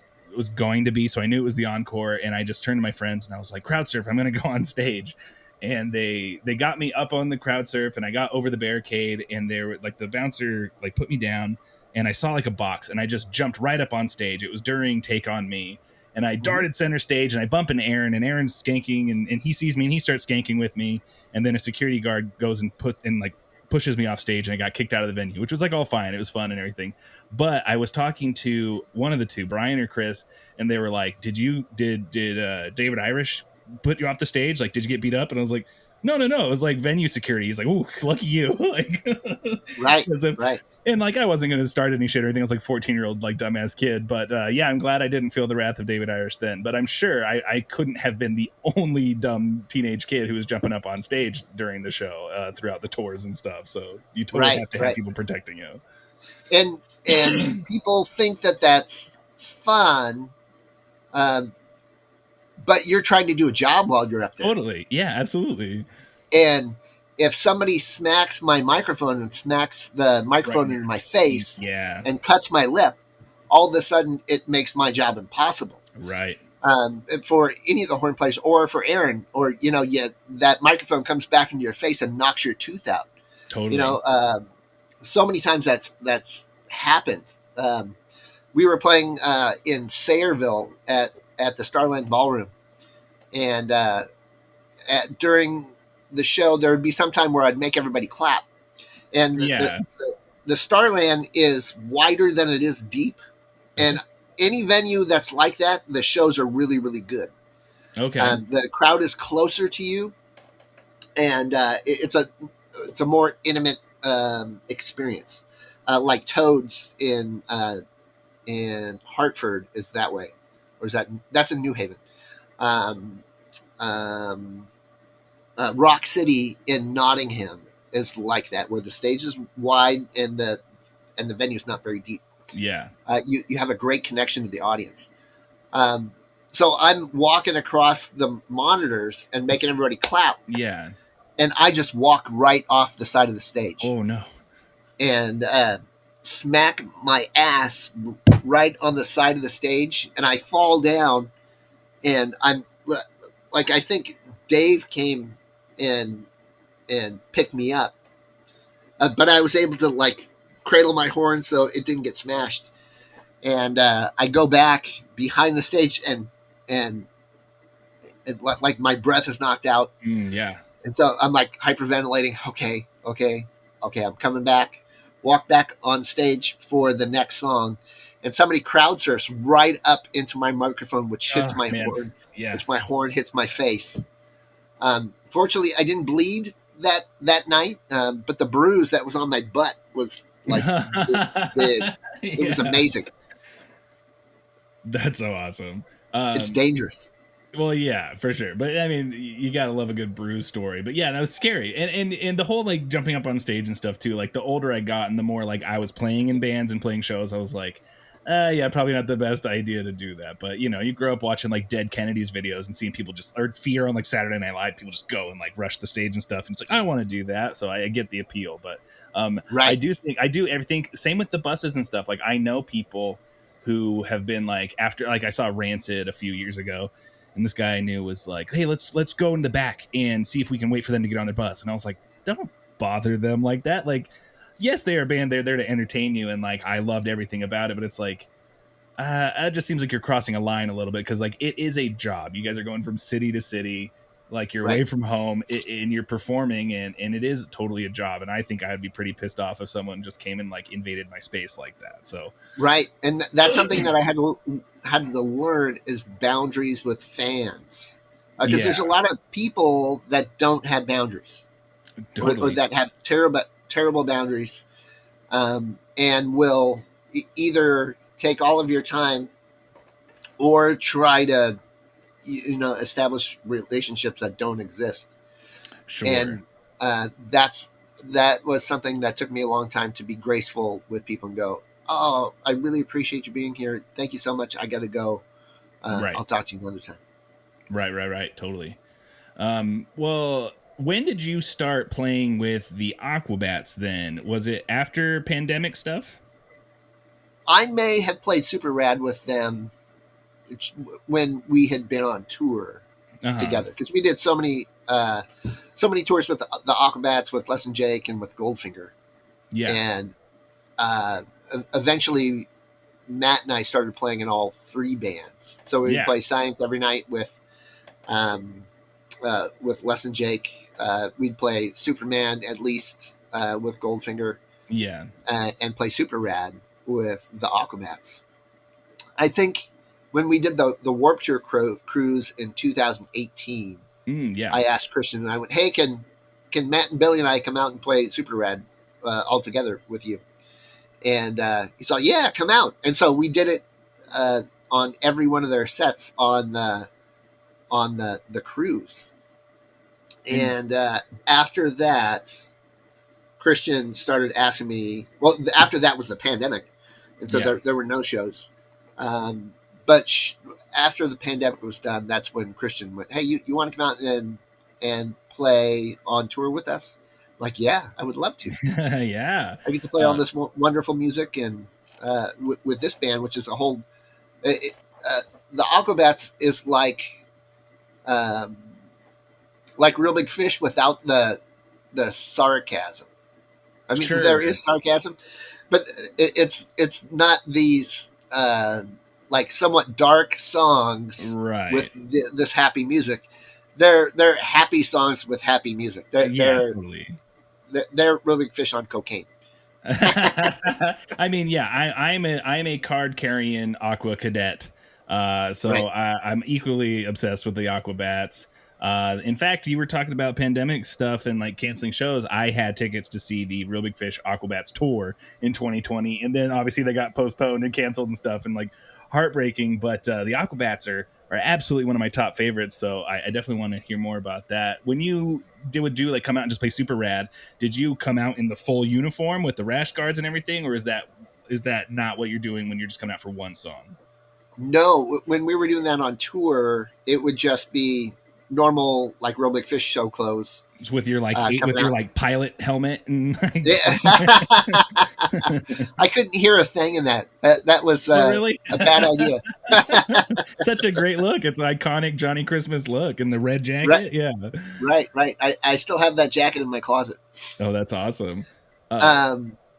going to be. So I knew it was the encore, and I just turned to my friends and I was like, "Crowd surf! I'm going to go on stage." And they got me up on the crowd surf, and I got over the barricade, and they were like, the bouncer like put me down, and I saw like a box, and I just jumped right up on stage. It was during Take On Me, and I darted center stage, and I bump into Aaron, and Aaron's skanking, and he sees me, and he starts skanking with me, and then a security guard goes and pushes me off stage, and I got kicked out of the venue, which was like all fine. It was fun and everything. But I was talking to one of the two, Brian or Chris, and they were like, did David Irish put you off the stage? Like, did you get beat up? And I was like, no. It was like venue security. He's like, ooh, lucky you. Like, right. And like, I wasn't going to start any shit or anything. I was like 14-year-old, like dumbass kid. But I'm glad I didn't feel the wrath of David Irish then. But I'm sure I couldn't have been the only dumb teenage kid who was jumping up on stage during the show throughout the tours and stuff. So you totally have to have people protecting you. And people think that that's fun. But you're trying to do a job while you're up there. Totally. Yeah, absolutely. And if somebody smacks my microphone and smacks the microphone in my face and cuts my lip, all of a sudden it makes my job impossible. Right. For any of the horn players or for Aaron, or, you know, that microphone comes back into your face and knocks your tooth out. Totally. You know, so many times that's happened. We were playing in Sayreville at the Starland Ballroom. And during the show, there would be some time where I'd make everybody clap. And the Starland is wider than it is deep. And any venue that's like that, the shows are really, really good. Okay. The crowd is closer to you. And it's a more intimate experience. Like Toads in Hartford is that way. Or that's in New Haven. Rock City in Nottingham is like that, where the stage is wide and the venue's not very deep. Yeah. You have a great connection to the audience. So I'm walking across the monitors and making everybody clap. Yeah. And I just walk right off the side of the stage. Oh no. And smack my ass right on the side of the stage, and I fall down. And I'm like, I think Dave came and picked me up, but I was able to like cradle my horn so it didn't get smashed. And I go back behind the stage, and like my breath is knocked out. Yeah. And so I'm like hyperventilating. Okay, I'm coming back. Walk back on stage for the next song. And somebody crowd surfs right up into my microphone, which hits my horn. Yeah. Which my horn hits my face. Fortunately, I didn't bleed that night, but the bruise that was on my butt was like this big. It was amazing. That's so awesome. It's dangerous. Well, yeah, for sure. But I mean, you gotta love a good Bruce story. But yeah, that was scary. And the whole like jumping up on stage and stuff too. Like the older I got and the more like I was playing in bands and playing shows, I was like, yeah, probably not the best idea to do that. But you know, you grow up watching like Dead Kennedys videos and seeing people just, or Fear on like Saturday Night Live, people just go and like rush the stage and stuff. And it's like, I want to do that. So I get the appeal. But I Right. do think I do everything. Same with the buses and stuff. Like I know people who have been like, after, like I saw Rancid a few years ago, and this guy I knew was like, hey, let's go in the back and see if we can wait for them to get on their bus. And I was like, don't bother them like that. Like, yes, they are a band, they're there to entertain you, and like I loved everything about it, but it's like it just seems like you're crossing a line a little bit, because like it is a job. You guys are going from city to city, like you're away Right. from home, and you're performing, and it is totally a job. And I think I'd be pretty pissed off if someone just came and like invaded my space like that. So Right. And that's something that I had to learn is boundaries with fans. Because there's a lot of people that don't have boundaries, or totally. that have terrible boundaries, and will either take all of your time or try to establish relationships that don't exist. Sure. And that was something that took me a long time to be graceful with people and go, oh, I really appreciate you being here, thank you so much, I gotta go, Right. I'll talk to you another time. Right. Totally. Well, when did you start playing with the Aquabats then? Was it after pandemic stuff? I may have played Super Rad with them when we had been on tour together, because we did so many tours with the Aquabats, with Les and Jake, and with Goldfinger. Yeah. And eventually Matt and I started playing in all three bands. So we would play Science every night with Les and Jake. We'd play Superman at least with Goldfinger. Yeah. And play Super Rad with the Aquabats. I think when we did the Warped Tour cruise in 2018, I asked Christian and I went, hey, can Matt and Billy and I come out and play Super Rad all together with you? And he's like, yeah, come out. And so we did it on every one of their sets on the cruise. And after that, Christian started asking me, well, after that was the pandemic, and so there were no shows. But after the pandemic was done, that's when Christian went, hey, you want to come out and play on tour with us? I'm like, yeah, I would love to. Yeah. I get to play all this wonderful music, and with this band, which is a whole... the Aquabats is like Real Big Fish without the sarcasm. I mean, there is sarcasm, but it's not these like somewhat dark songs with this happy music. They're happy songs with happy music. They're Real Big Fish on cocaine. I mean, yeah, I'm a card carrying Aqua cadet, so I'm equally obsessed with the Aquabats. In fact, you were talking about pandemic stuff and like canceling shows. I had tickets to see the Real Big Fish Aquabats tour in 2020, and then obviously they got postponed and canceled and stuff, and like heartbreaking. But the Aquabats are absolutely one of my top favorites, so I definitely want to hear more about that. When you would do like come out and just play Super Rad, did you come out in the full uniform with the rash guards and everything, or is that not what you're doing when you're just coming out for one song? No, when we were doing that on tour, it would just be normal, like Real Big Fish show clothes. Just with your like pilot helmet and I couldn't hear a thing in that. That was really? A bad idea. Such a great look. It's an iconic Johnny Christmas look in the red jacket. Right. Yeah. Right. I still have that jacket in my closet. Oh, that's awesome.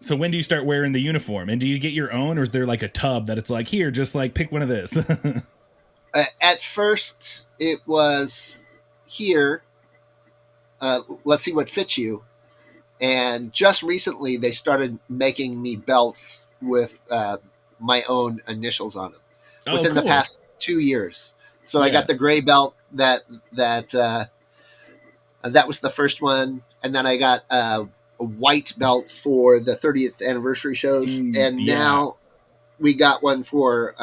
So when do you start wearing the uniform? And do you get your own, or is there like a tub that it's like, here, just like pick one of this? At first, it was here. Let's see what fits you. And just recently, they started making me belts with my own initials on them within the past 2 years. So I got the gray belt that was the first one, and then I got a white belt for the 30th anniversary shows, and now we got one for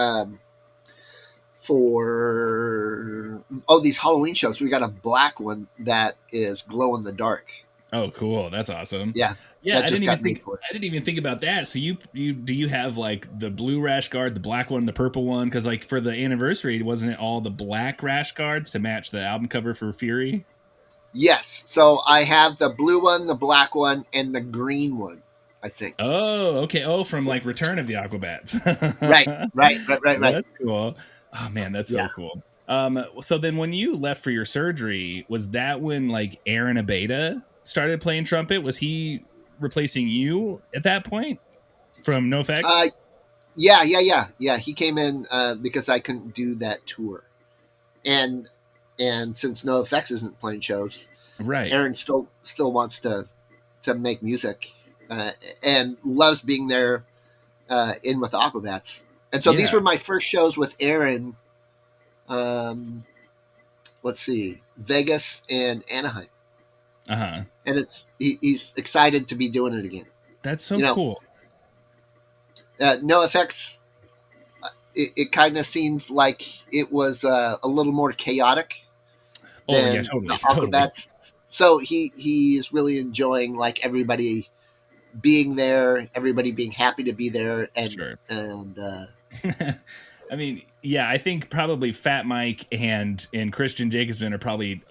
for these Halloween shows. We got a black one that is glow in the dark. Oh, cool! That's awesome. Yeah, Yeah, that just got made for it. I didn't even think about that. So you do you have like the blue rash guard, the black one, the purple one? Because like for the anniversary, wasn't it all the black rash guards to match the album cover for Fury? Yes, so I have the blue one, the black one, and the green one, I think. Oh, okay. Oh, from like Return of the Aquabats. Right. That's cool. Oh man, that's so cool. So then when you left for your surgery, was that when like Aaron Abeda started playing trumpet? Was he replacing you at that point from NoFX? Yeah. He came in because I couldn't do that tour, and since NoFX isn't playing shows, right? Aaron still wants to make music and loves being there in with Aquabats. And so these were my first shows with Aaron. Let's see, Vegas and Anaheim. And he's excited to be doing it again. That's so cool. NoFX, it kind of seemed like it was a little more chaotic than the Aquabats. Totally. So he is really enjoying like everybody being there, everybody being happy to be there, and I mean, yeah, I think probably Fat Mike and Christian Jacobson are probably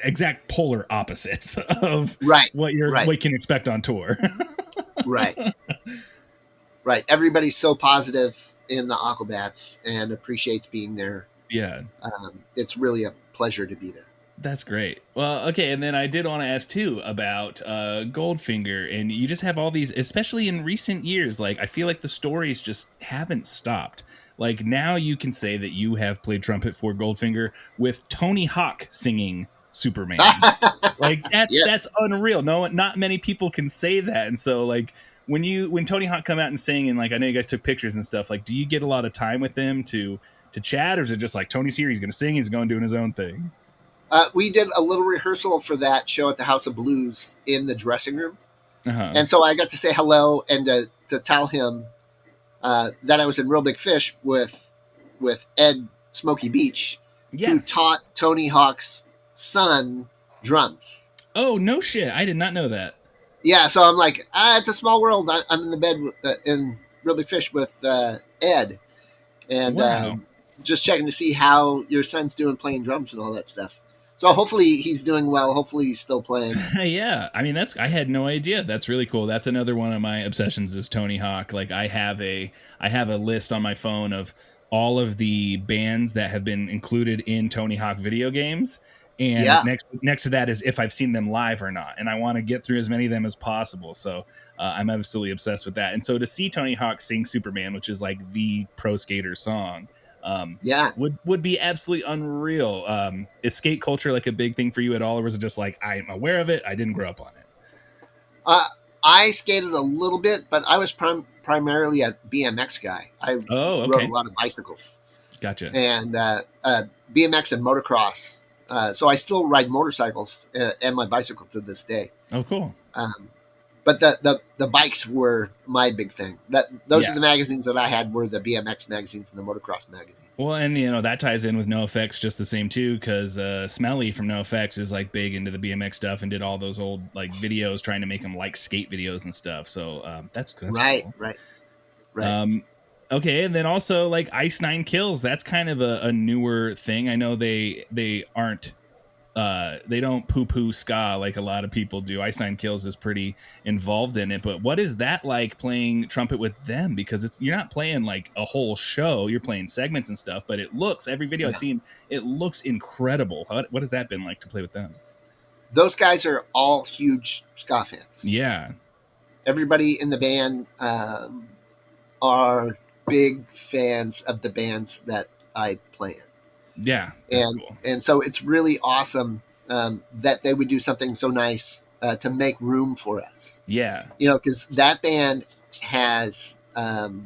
exact polar opposites of what you can expect on tour. Right. Everybody's so positive in the Aquabats and appreciates being there. Yeah. It's really a pleasure to be there. That's great. Well, okay, and then I did want to ask too about Goldfinger, and you just have all these, especially in recent years. Like I feel like the stories just haven't stopped. Like now you can say that you have played trumpet for Goldfinger with Tony Hawk singing Superman. Like that's unreal. Not many people can say that, and so like when Tony Hawk come out and sing, and like I know you guys took pictures and stuff. Like, do you get a lot of time with them to chat, or is it just like Tony's here, he's going to sing, he's going doing his own thing? We did a little rehearsal for that show at the House of Blues in the dressing room. And so I got to say hello and to tell him that I was in Real Big Fish with Ed Smokey Beach, who taught Tony Hawk's son drums. Oh, no shit. I did not know that. Yeah, so I'm like, it's a small world. I'm in the bed in Real Big Fish with Ed. And just checking to see how your son's doing playing drums and all that stuff. So hopefully he's doing well. Hopefully he's still playing. Yeah. I mean, I had no idea. That's really cool. That's another one of my obsessions is Tony Hawk. Like I have a list on my phone of all of the bands that have been included in Tony Hawk video games. And next to that is if I've seen them live or not. And I want to get through as many of them as possible. So I'm absolutely obsessed with that. And so to see Tony Hawk sing Superman, which is like the pro skater song, would be absolutely unreal. Is skate culture like a big thing for you at all, or was it just like I'm aware of it, I didn't grow up on it? I skated a little bit, but I was primarily a BMX guy. I rode a lot of bicycles. Gotcha. And BMX and motocross. So I still ride motorcycles and my bicycle to this day. Oh, cool. But the bikes were my big thing. Those are the magazines that I had, were the BMX magazines and the motocross magazines. Well, and that ties in with NoFX just the same too, because Smelly from NoFX is like big into the BMX stuff and did all those old like videos trying to make them like skate videos and stuff. So that's right, cool. Right. Okay, and then also like Ice Nine Kills. That's kind of a newer thing. I know they aren't. They don't poo-poo ska like a lot of people do. Ice Nine Kills is pretty involved in it, but what is that like playing trumpet with them? Because you're not playing like a whole show, you're playing segments and stuff, but every video I've seen, it looks incredible. What has that been like to play with them? Those guys are all huge ska fans. Yeah. Everybody in the band are big fans of the bands that I play in. Yeah. And so it's really awesome that they would do something so nice to make room for us. Yeah. Because that band has 5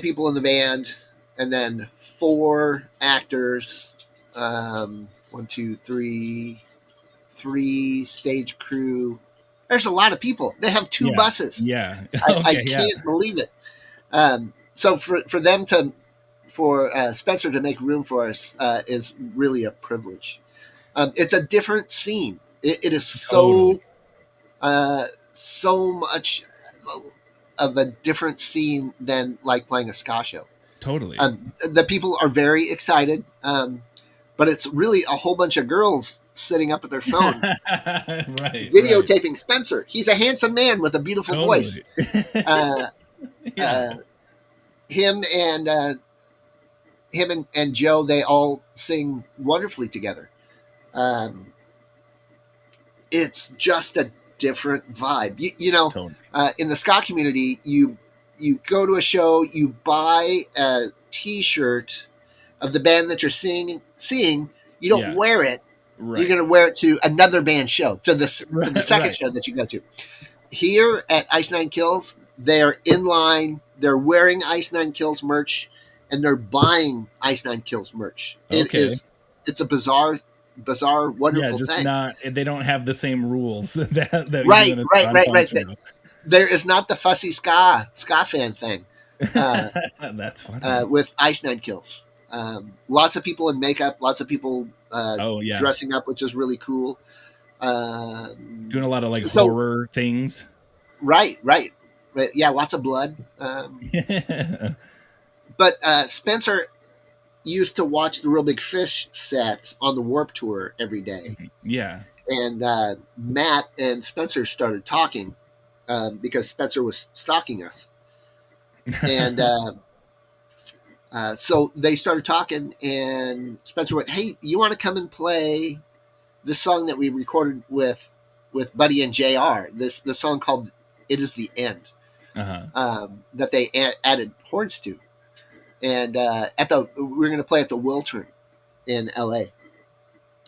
people in the band and then 4 actors, 1, 2, 3 stage crew. There's a lot of people. They have 2 buses. Yeah. I can't believe it. So for them to Spencer to make room for us is really a privilege. It's a different scene. It is Totally. so much of a different scene than like playing a ska show. Totally. The people are very excited, but it's really a whole bunch of girls sitting up at their phone, right. videotaping Spencer. He's a handsome man with a beautiful voice. Yeah. Him and Joe, they all sing wonderfully together. It's just a different vibe. Totally. In the ska community, you go to a show, you buy a T-shirt of the band that you're seeing. You don't wear it. Right. You're going to wear it to another band show, to the second show that you go to. Here at Ice Nine Kills, they are in line. They're wearing Ice Nine Kills merch, and they're buying Ice Nine Kills merch. Okay. It's a bizarre, wonderful thing. They don't have the same rules that right. There is not the fussy ska fan thing. That's funny. With Ice Nine Kills. Lots of people in makeup, lots of people dressing up, which is really cool. Doing a lot of like horror things. Right. Yeah, lots of blood. But Spencer used to watch the Real Big Fish set on the Warped Tour every day. Yeah. And Matt and Spencer started talking because Spencer was stalking us. And so they started talking, and Spencer went, "Hey, you want to come and play this song that we recorded with Buddy and JR? The song called 'It Is the End,' that they added horns to." And we're going to play at the Wiltern in LA.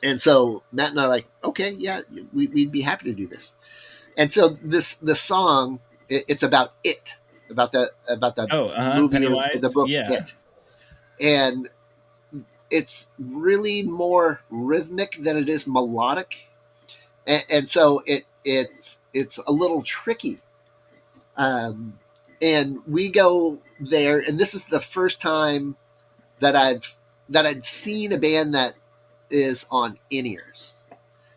And so Matt and I are like, okay, yeah, we'd be happy to do this. And so the song, it's about it, about the movie or the book It. And it's really more rhythmic than it is melodic. And so it's a little tricky. And we go there, and this is the first time that I'd seen a band that is on in-ears.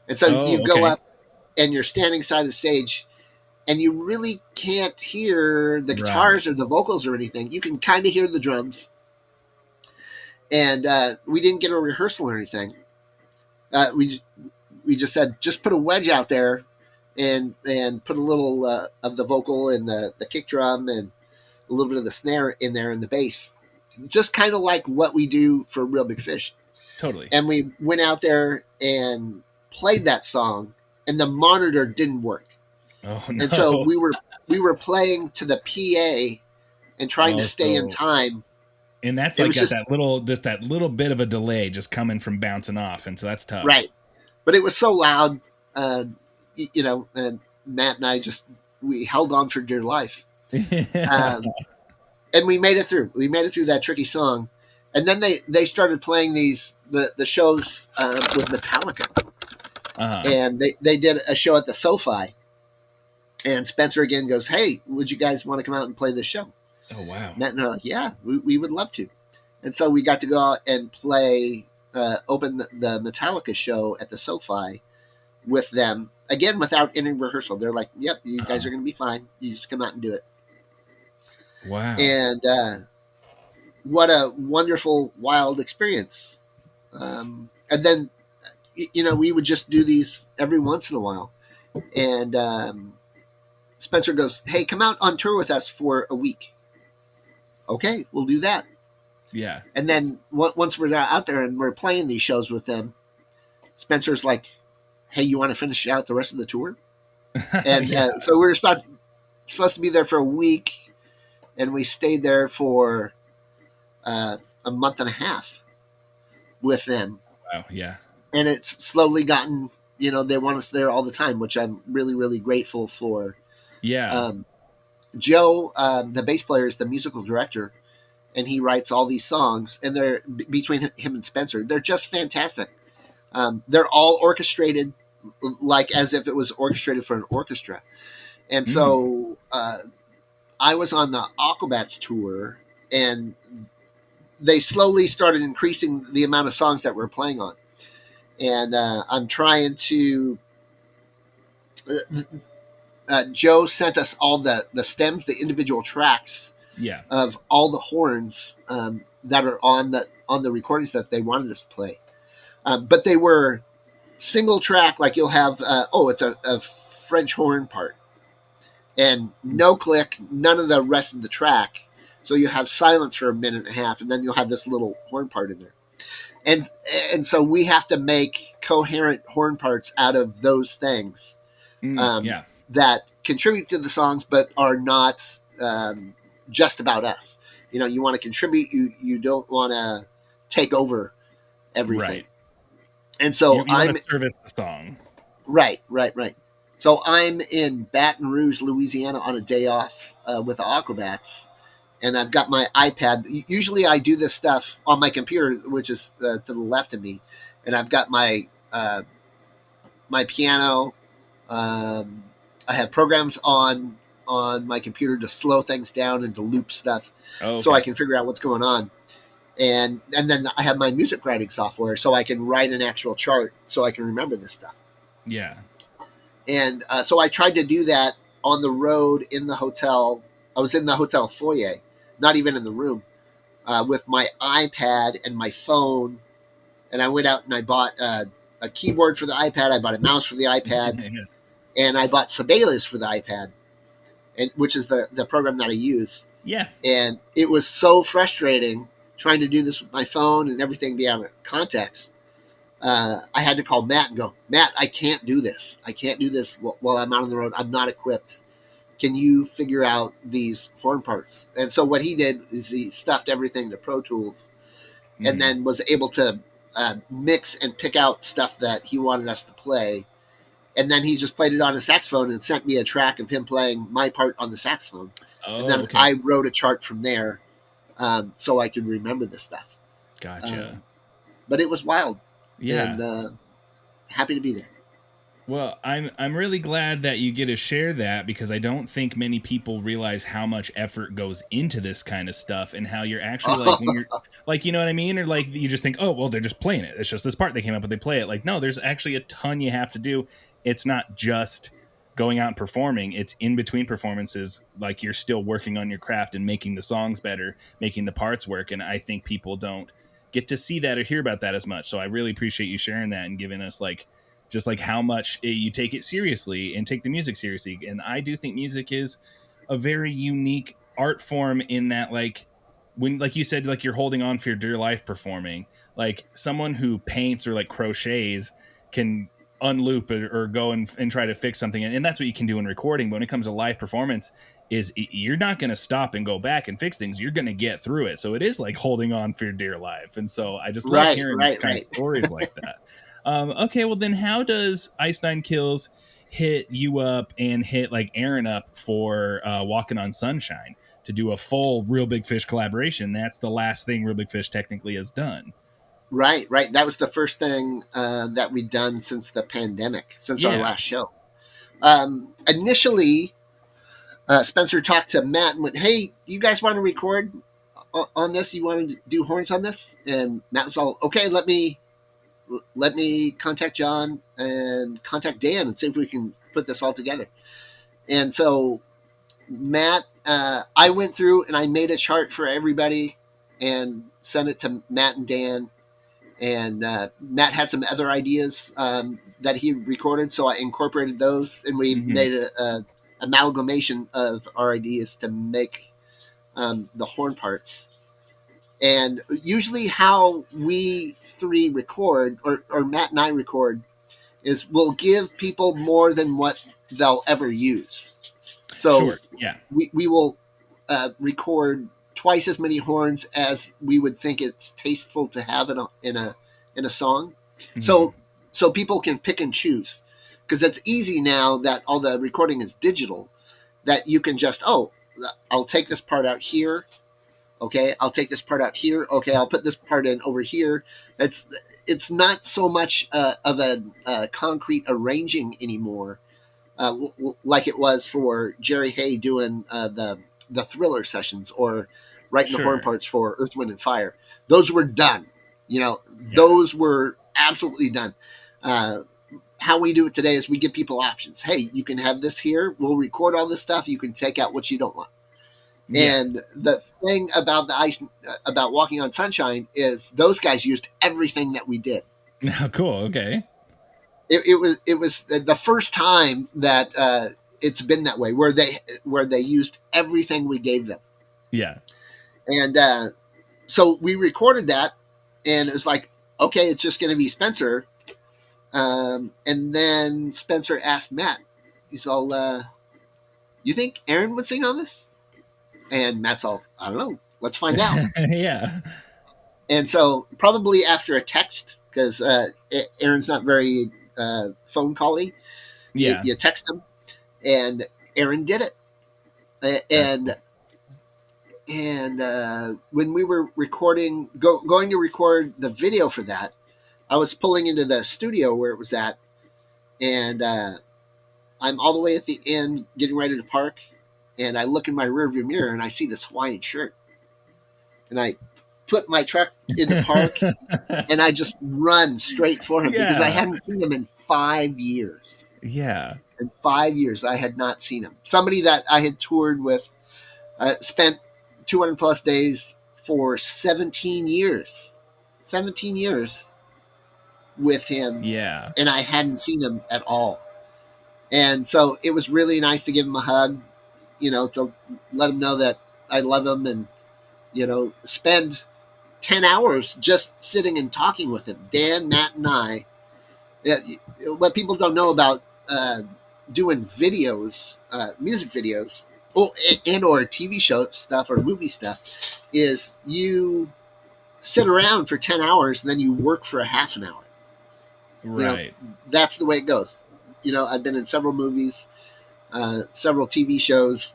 And so you go up, and you're standing side of the stage, and you really can't hear the guitars or the vocals or anything. You can kind of hear the drums. And we didn't get a rehearsal or anything. We just said, just put a wedge out there and put a little of the vocal and the kick drum and a little bit of the snare in there and the bass. Just kind of like what we do for Real Big Fish. Totally. And we went out there and played that song, and the monitor didn't work. Oh, no. And so we were playing to the PA and trying to stay in time. And that's like that little bit of a delay just coming from bouncing off, and so that's tough. Right. But it was so loud, and Matt and I we held on for dear life. And we made it through. We made it through that tricky song. And then they started playing the shows with Metallica. And they did a show at the SoFi. And Spencer again goes, "Hey, would you guys want to come out and play this show?" Oh, wow. Matt and I are like, "Yeah, we would love to." And so we got to go out and play, open the Metallica show at the SoFi with them, again, without any rehearsal. They're like, "Yep, you guys are going to be fine. You just come out and do it." Wow. And what a wonderful, wild experience. And then, we would just do these every once in a while. And Spencer goes, "Hey, come out on tour with us for a week." Okay, we'll do that. Yeah. And then once we're out there and we're playing these shows with them, Spencer's like, "Hey, you want to finish out the rest of the tour?" And so we were supposed to be there for a week, and we stayed there for a month and a half with them. Wow, yeah. And it's slowly gotten, they want us there all the time, which I'm really, really grateful for. Yeah. Joe, the bass player, is the musical director, and he writes all these songs. And they're between him and Spencer, they're just fantastic. They're all orchestrated, like as if it was orchestrated for an orchestra. And so I was on the Aquabats tour, and they slowly started increasing the amount of songs that we're playing on. And I'm trying to. Joe sent us all the stems, the individual tracks Yeah. of all the horns that are on the recordings that they wanted us to play. But they were single track, like you'll have, it's a French horn part. And no click, none of the rest of the track. So you have silence for a minute and a half, and then you'll have this little horn part in there. And so we have to make coherent horn parts out of those things that contribute to the songs, but are not just about us. You want to contribute. You don't want to take over everything. Right. And so you want to service the song. Right. So I'm in Baton Rouge, Louisiana on a day off with the Aquabats, and I've got my iPad. Usually I do this stuff on my computer, which is to the left of me, and I've got my my piano. I have programs on my computer to slow things down and to loop stuff, so I can figure out what's going on. And then I have my music writing software, so I can write an actual chart, so I can remember this stuff. Yeah. And so I tried to do that on the road in the hotel. I was in the hotel foyer, not even in the room, with my iPad and my phone. And I went out and I bought a keyboard for the iPad. I bought a mouse for the iPad. And I bought Sibelius for the iPad, which is the program that I use. Yeah. And it was so frustrating trying to do this with my phone and everything be out of context. I had to call Matt and go, Matt, I can't do this. I can't do this while I'm out on the road. I'm not equipped. Can you figure out these horn parts? And so what he did is he stuffed everything to Pro Tools and then was able to mix and pick out stuff that he wanted us to play. And then he just played it on a saxophone and sent me a track of him playing my part on the saxophone. And then I wrote a chart from there so I could remember this stuff. Gotcha. But it was wild. Yeah. And happy to be there. Well, I'm really glad that you get to share that, because I don't think many people realize how much effort goes into this kind of stuff, and how you're actually like, when you're like, you know what I mean? Or like, you just think, oh, well, they're just playing it. It's just this part they came up with, they play it. Like, no, there's actually a ton you have to do. It's not just going out and performing. It's in between performances. Like, you're still working on your craft and making the songs better, making the parts work. And I think people don't get to see that or hear about that as much. So I really appreciate you sharing that and giving us just how much you take it seriously and take the music seriously. And I do think music is a very unique art form in that, when, like you said, you're holding on for your dear life performing, like someone who paints or crochets can unloop or go and try to fix something. And that's what you can do in recording. But when it comes to live performance, you're not going to stop and go back and fix things. You're going to get through it. So it is like holding on for your dear life. And so I just love hearing kind of stories like that. Okay, well then how does Ice Nine Kills hit you up and hit Aaron up for Walking on Sunshine to do a full Real Big Fish collaboration? That's the last thing Real Big Fish technically has done. Right. That was the first thing that we'd done since the pandemic, since our last show. Initially, Spencer talked to Matt and went, hey, you guys want to record on this? You want to do horns on this? And Matt was all, okay, let me contact John and contact Dan and see if we can put this all together. And so Matt, I went through and I made a chart for everybody and sent it to Matt and Dan. And Matt had some other ideas that he recorded, so I incorporated those, and we made a amalgamation of our ideas to make the horn parts. And usually how we three record, or Matt and I record, is we'll give people more than what they'll ever use. So we will record twice as many horns as we would think it's tasteful to have in a song. So people can pick and choose, because it's easy now that all the recording is digital, that you can just, I'll take this part out here. Okay, I'll take this part out here. Okay, I'll put this part in over here. It's not so much of a concrete arranging anymore, like it was for Jerry Hay doing the Thriller sessions, or writing the horn Sure. parts for Earth, Wind, and Fire. Those were done. Yeah. Those were absolutely done. How we do it today is we give people options. Hey, you can have this here. We'll record all this stuff. You can take out what you don't want. Yeah. And the thing about about Walking on Sunshine is those guys used everything that we did. Cool. Okay. It was the first time that it's been that way, where they used everything we gave them. Yeah. And so we recorded that, and it was like, okay, it's just going to be Spencer. And then Spencer asked Matt, he's all, you think Aaron would sing on this? And Matt's all, I don't know. Let's find out. Yeah. And so probably after a text, because Aaron's not very phone call-y, Yeah. you text him, and Aaron did it. And when we were recording, going to record the video for that, I was pulling into the studio where it was at, and I'm all the way at the end getting ready to park, and I look in my rearview mirror and I see this Hawaiian shirt, and I put my truck in the park and I just run straight for him because I hadn't seen him in 5 years. Yeah. In 5 years, I had not seen him. Somebody that I had toured with, spent 200 plus days for 17 years. 17 years with him. Yeah. And I hadn't seen him at all. And so it was really nice to give him a hug, to let him know that I love him, and, spend 10 hours just sitting and talking with him. Dan, Matt, and I. What people don't know about doing videos, music videos, or TV show stuff or movie stuff, is you sit around for 10 hours and then you work for a half an hour. Right. That's the way it goes. I've been in several movies, several TV shows,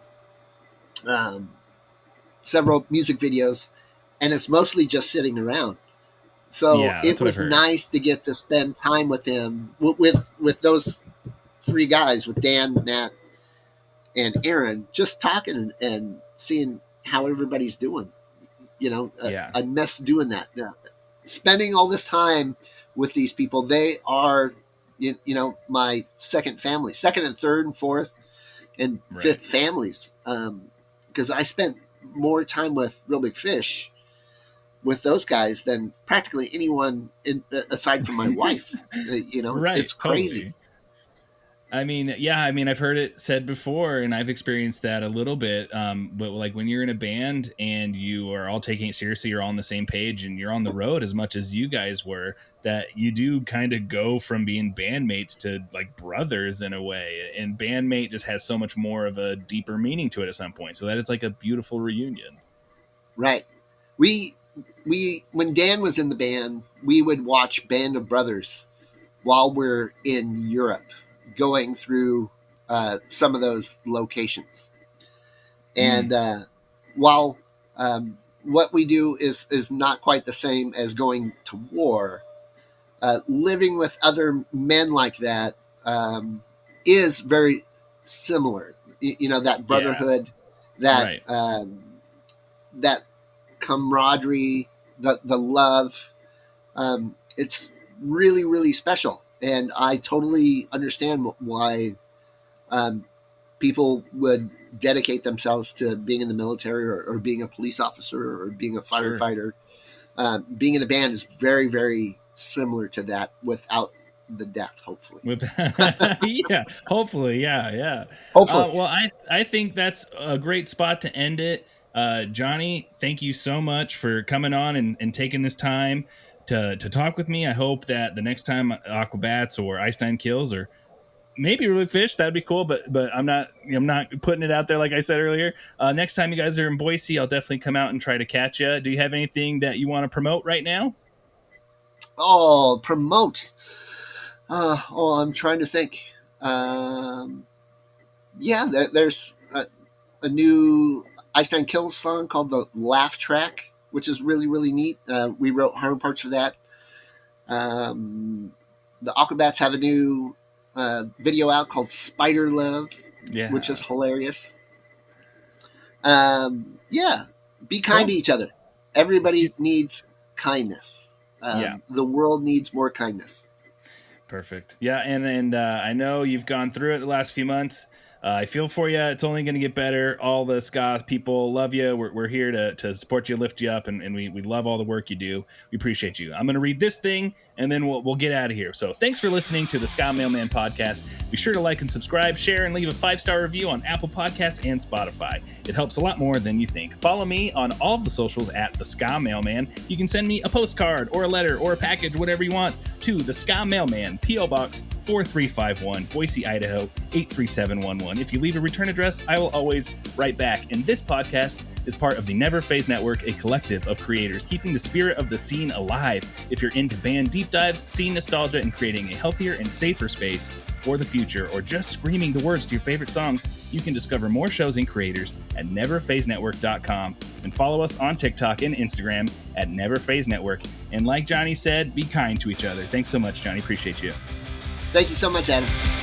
several music videos, and it's mostly just sitting around. So it was nice to get to spend time with him, with those three guys, with Dan, Matt, and Aaron, just talking and seeing how everybody's doing. I miss doing that. Spending all this time with these people. They are, my second family, second and third and fourth and fifth families. Because I spent more time with Real Big Fish with those guys than practically anyone aside from my wife. It's crazy. Totally. I mean, I've heard it said before, and I've experienced that a little bit. But like when you're in a band and you are all taking it seriously, you're all on the same page, and you're on the road as much as you guys were, that you do kind of go from being bandmates to like brothers in a way. And bandmate just has so much more of a deeper meaning to it at some point. So that is like a beautiful reunion. Right. When Dan was in the band, we would watch Band of Brothers while we're in Europe, going through some of those locations. And while what we do is not quite the same as going to war, living with other men like that is very similar. That brotherhood, that camaraderie, the love. It's really, really special. And I totally understand why people would dedicate themselves to being in the military or being a police officer or being a firefighter. Sure. Being in a band is very, very similar to that without the death, hopefully. Hopefully. Yeah. Hopefully. Well, I think that's a great spot to end it. Johnny, thank you so much for coming on and taking this time to talk with me. I hope that the next time Aquabats or Einstein Kills or maybe Really Fish, that'd be cool, but I'm not putting it out there like I said earlier. Next time you guys are in Boise, I'll definitely come out and try to catch you. Do you have anything that you want to promote right now? Oh, promote. I'm trying to think. There's a new Einstein Kills song called the Laugh Track, which is really, really neat. We wrote harmony parts for that. The Aquabats have a new video out called Spider Love, which is hilarious. be kind to each other. Everybody needs kindness. The world needs more kindness. Perfect. Yeah, and I know you've gone through it the last few months. I feel for you. It's only going to get better. All the ska people love you. We're here to support you, lift you up, and we love all the work you do. We appreciate you. I'm going to read this thing, and then we'll get out of here. So thanks for listening to the Ska Mailman podcast. Be sure to like and subscribe, share, and leave a 5-star review on Apple Podcasts and Spotify. It helps a lot more than you think. Follow me on all of the socials at the Ska Mailman. You can send me a postcard or a letter or a package, whatever you want, to the Ska Mailman, P.O. Box 4351, Boise, Idaho 83711. If you leave a return address, I will always write back. And this podcast is part of the Never Phase Network, a collective of creators keeping the spirit of the scene alive. If you're into band deep dives, scene nostalgia, and creating a healthier and safer space for the future, or just screaming the words to your favorite songs, you can discover more shows and creators at neverphasenetwork.com, and follow us on TikTok and Instagram at Never Phase Network. And like Johnny said, be kind to each other. Thanks so much, Johnny. Appreciate you. Thank you so much, Adam.